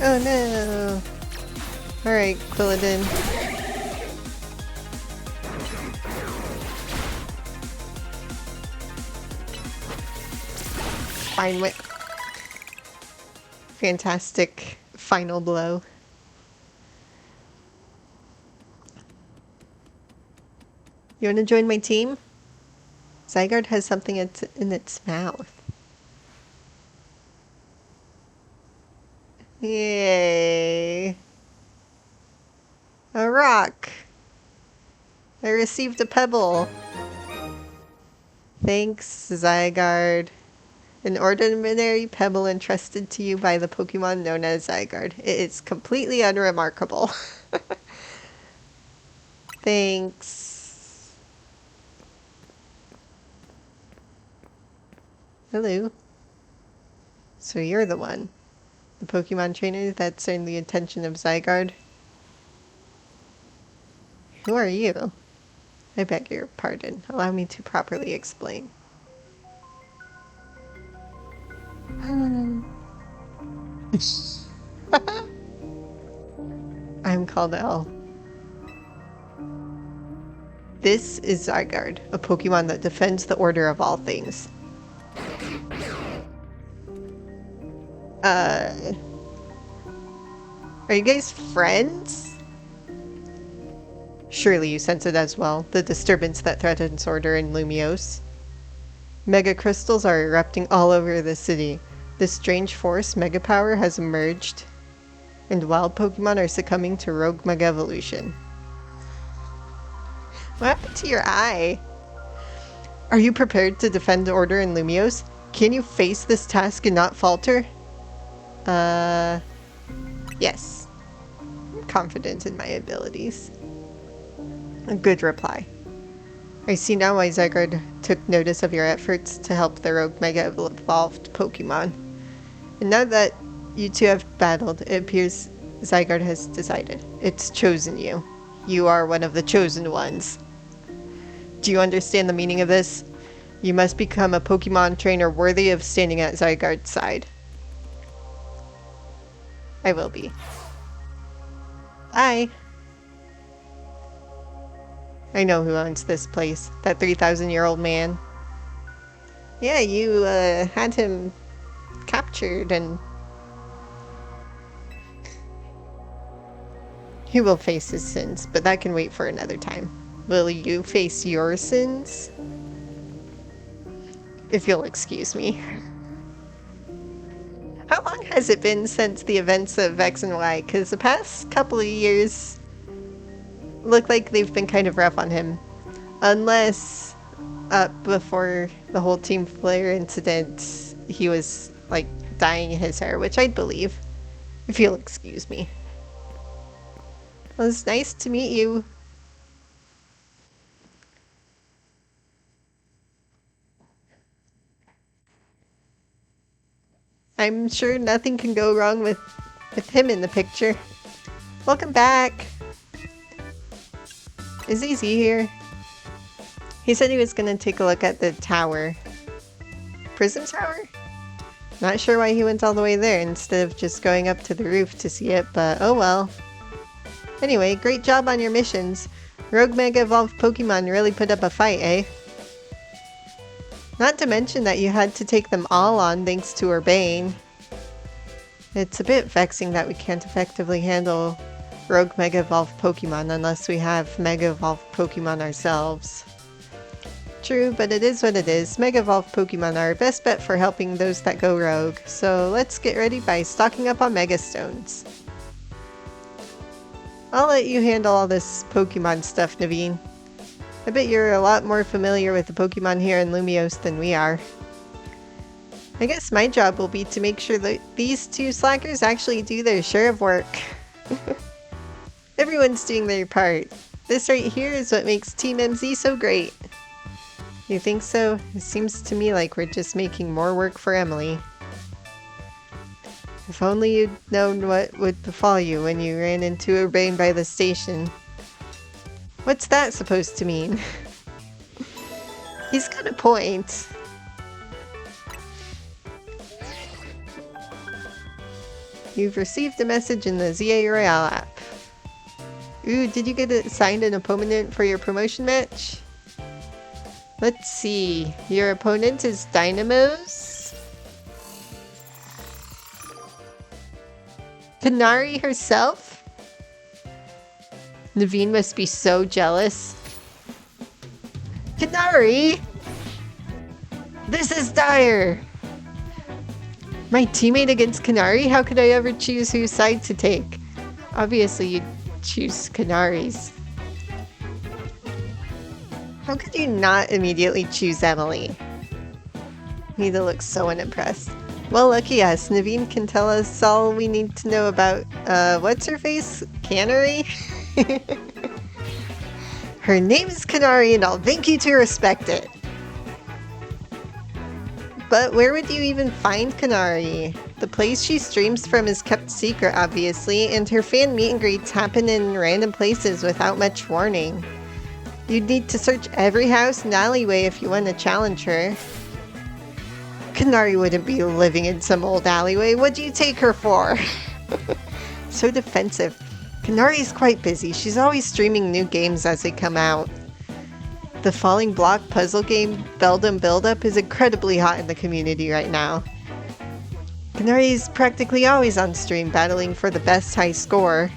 Oh no! Alright, Quilladin. Fine Whip. Fantastic final blow. You want to join my team? Zygarde has something in its mouth. Yay. A rock. I received a pebble. Thanks, Zygarde. An ordinary pebble entrusted to you by the Pokemon known as Zygarde. It is completely unremarkable. Thanks. Hello. So you're the one. The Pokemon trainer that's earned the attention of Zygarde. Who are you? I beg your pardon. Allow me to properly explain. I'm called L. This is Zygarde, a Pokemon that defends the order of all things. Are you guys friends? Surely you sense it as well, the disturbance that threatens order in Lumiose. Mega crystals are erupting all over the city. This strange force, Mega Power, has emerged, and wild Pokemon are succumbing to rogue Mega Evolution. What happened to your eye? Are you prepared to defend order in Lumiose? Can you face this task and not falter? Yes. I'm confident in my abilities. A good reply. I see now why Zygarde took notice of your efforts to help the rogue Mega Evolved Pokemon. And now that you two have battled, it appears Zygarde has decided. It's chosen you. You are one of the chosen ones. Do you understand the meaning of this? You must become a Pokemon trainer worthy of standing at Zygarde's side. I will be. Bye. I know who owns this place. That 3,000-year-old man. Yeah, you had him captured and... He will face his sins, but that can wait for another time. Will you face your sins? If you'll excuse me. How long has it been since the events of X and Y? Because the past couple of years look like they've been kind of rough on him. Unless before the whole Team Flare incident, he was like dyeing his hair, which I'd believe. If you'll excuse me. Well, it's nice to meet you. I'm sure nothing can go wrong with him in the picture. Welcome back. Is Easy here? He said he was gonna take a look at the tower. Prism Tower? Not sure why he went all the way there instead of just going up to the roof to see it, but oh well. Anyway, great job on your missions. Rogue Mega Evolved Pokemon really put up a fight, eh? Not to mention that you had to take them all on thanks to Urbane. It's a bit vexing that we can't effectively handle Rogue Mega Evolved Pokemon unless we have Mega Evolved Pokemon ourselves. True, but it is what it is. Mega Evolved Pokemon are our best bet for helping those that go rogue, so let's get ready by stocking up on Mega Stones. I'll let you handle all this Pokemon stuff, Naveen. I bet you're a lot more familiar with the Pokemon here in Lumiose than we are. I guess my job will be to make sure that these two slackers actually do their share of work. Everyone's doing their part. This right here is what makes Team MZ so great. You think so? It seems to me like we're just making more work for Emily. If only you'd known what would befall you when you ran into Urbane by the station. What's that supposed to mean? He's got a point. You've received a message in the ZA Royale app. Ooh, did you get assigned an opponent for your promotion match? Let's see. Your opponent is Dynamos? Canari herself? Naveen must be so jealous. Canari! This is dire! My teammate against Canari? How could I ever choose whose side to take? Obviously you'd choose Canari's. How could you not immediately choose Emily? Nita looks so unimpressed. Well, lucky us. Naveen can tell us all we need to know about, what's her face? Canari? Her name is Canari and I'll thank you to respect it. But where would you even find Canari? The place she streams from is kept secret, obviously, and her fan meet and greets happen in random places without much warning. You'd need to search every house and alleyway if you want to challenge her. Canari wouldn't be living in some old alleyway. What do you take her for? So defensive. Canari's quite busy. She's always streaming new games as they come out. The falling block puzzle game Beldum Build-Up is incredibly hot in the community right now. Canari's practically always on stream battling for the best high score.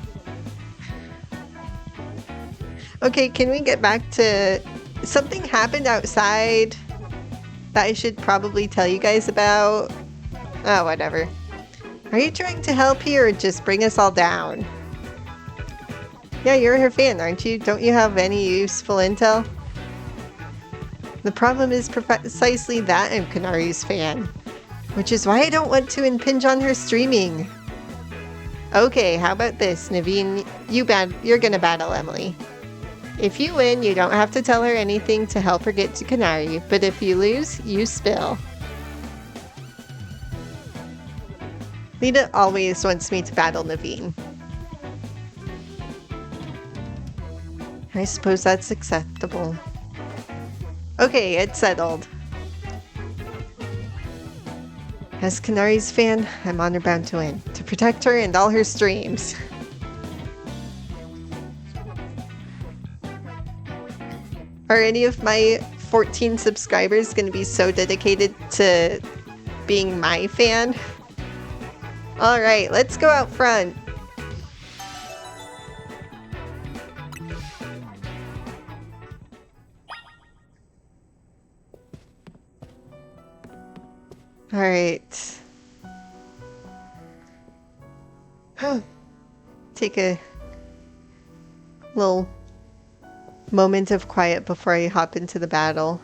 Okay, can we get back to... Something happened outside that I should probably tell you guys about. Oh, whatever. Are you trying to help here or just bring us all down? Yeah, you're her fan, aren't you? Don't you have any useful intel? The problem is precisely that I'm Canari's fan, which is why I don't want to impinge on her streaming. Okay, how about this, Naveen? You're gonna battle Emily. If you win, you don't have to tell her anything to help her get to Canari, but if you lose, you spill. Lita always wants me to battle Naveen. I suppose that's acceptable. Okay, it's settled. As Canari's fan, I'm honor-bound to win, to protect her and all her streams. Are any of my 14 subscribers going to be so dedicated to being my fan? Alright, let's go out front. Alright. Take a little moment of quiet before I hop into the battle.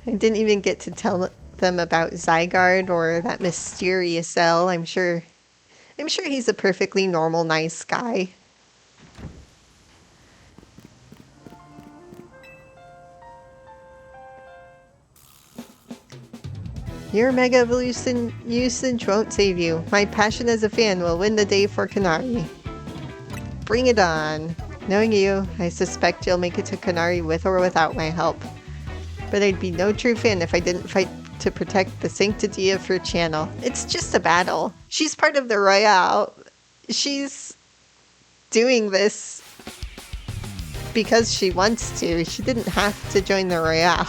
I didn't even get to tell them about Zygarde or that mysterious cell. I'm sure he's a perfectly normal, nice guy. Your Mega Evolution usage won't save you. My passion as a fan will win the day for Canari. Bring it on. Knowing you, I suspect you'll make it to Canari with or without my help. But I'd be no true fan if I didn't fight to protect the sanctity of her channel. It's just a battle. She's part of the Royale. She's doing this because she wants to. She didn't have to join the Royale.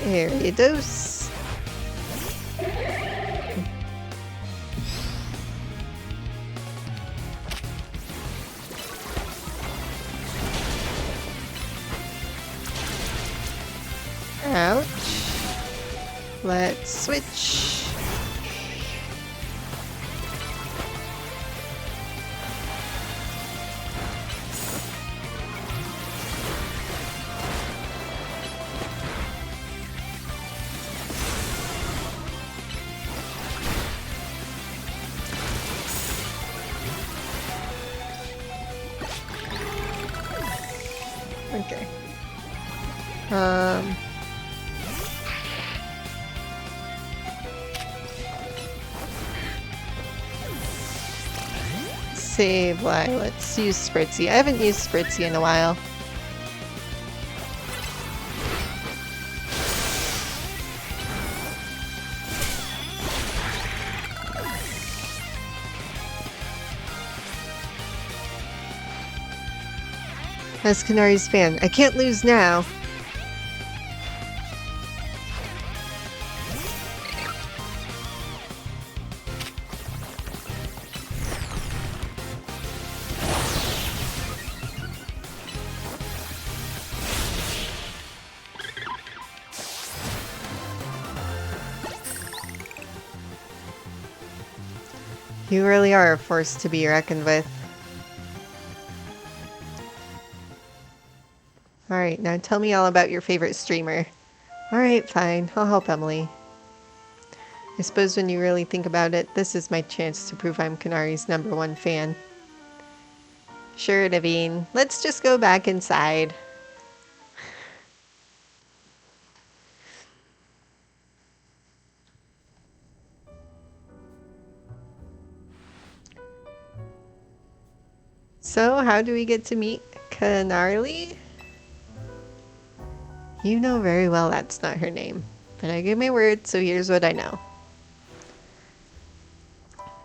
Ariados. Ouch. Let's switch. Okay. Save life. Let's use Spritzy. I haven't used Spritzy in a while. As Canari's fan, I can't lose now. You really are a force to be reckoned with. Alright, now tell me all about your favorite streamer. Alright, fine. I'll help Emily. I suppose when you really think about it, this is my chance to prove I'm Canari's #1 fan. Sure, Naveen. Let's just go back inside. So, how do we get to meet Canari? You know very well that's not her name, but I gave my word, so here's what I know.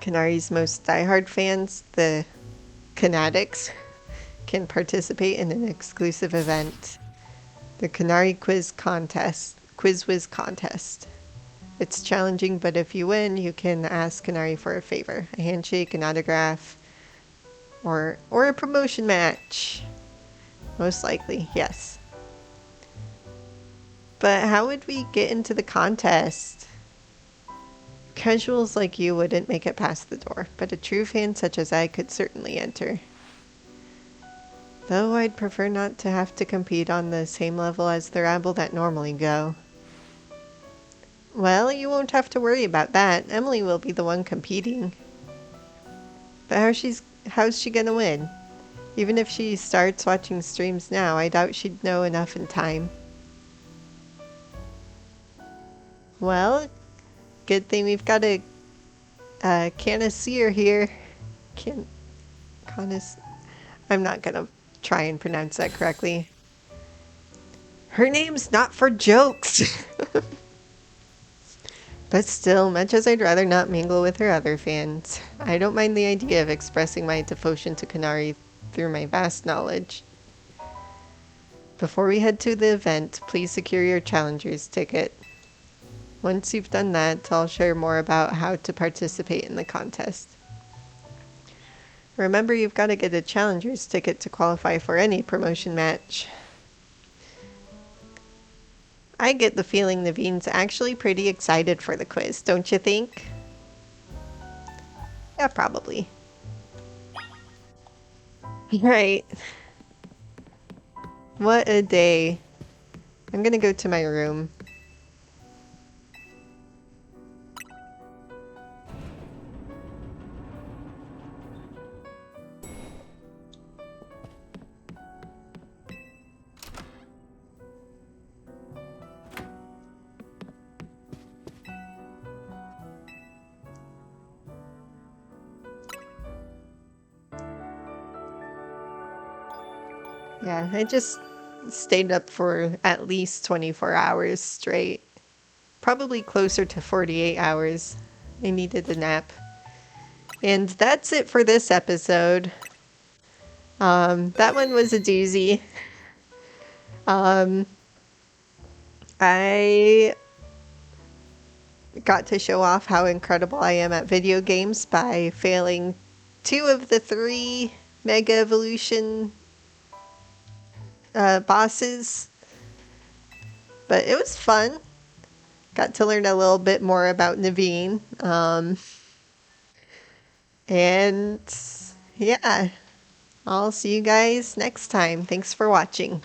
Canari's most diehard fans, the Canatics, can participate in an exclusive event, the Canari Quiz Whiz Contest. It's challenging, but if you win, you can ask Canari for a favor, a handshake, an autograph, or a promotion match. Most likely, yes. But how would we get into the contest? Casuals like you wouldn't make it past the door, but a true fan such as I could certainly enter. Though I'd prefer not to have to compete on the same level as the rabble that normally go. Well, you won't have to worry about that. Emily will be the one competing. But how's she gonna win? Even if she starts watching streams now, I doubt she'd know enough in time. Well, good thing we've got a connoisseur here. Can connoisseur. I'm not gonna try and pronounce that correctly. Her name's not for jokes. But still, much as I'd rather not mingle with her other fans, I don't mind the idea of expressing my devotion to Canari through my vast knowledge. Before we head to the event, please secure your challenger's ticket. Once you've done that, I'll share more about how to participate in the contest. Remember, you've got to get a challenger's ticket to qualify for any promotion match. I get the feeling Naveen's actually pretty excited for the quiz, don't you think? Yeah, probably. Right. What a day. I'm gonna go to my room. Yeah, I just stayed up for at least 24 hours straight. Probably closer to 48 hours. I needed a nap. And that's it for this episode. That one was a doozy. Um, I got to show off how incredible I am at video games by failing 2 of the 3 Mega Evolution bosses. But it was fun. Got to learn a little bit more about Naveen. And yeah, I'll see you guys next time. Thanks for watching.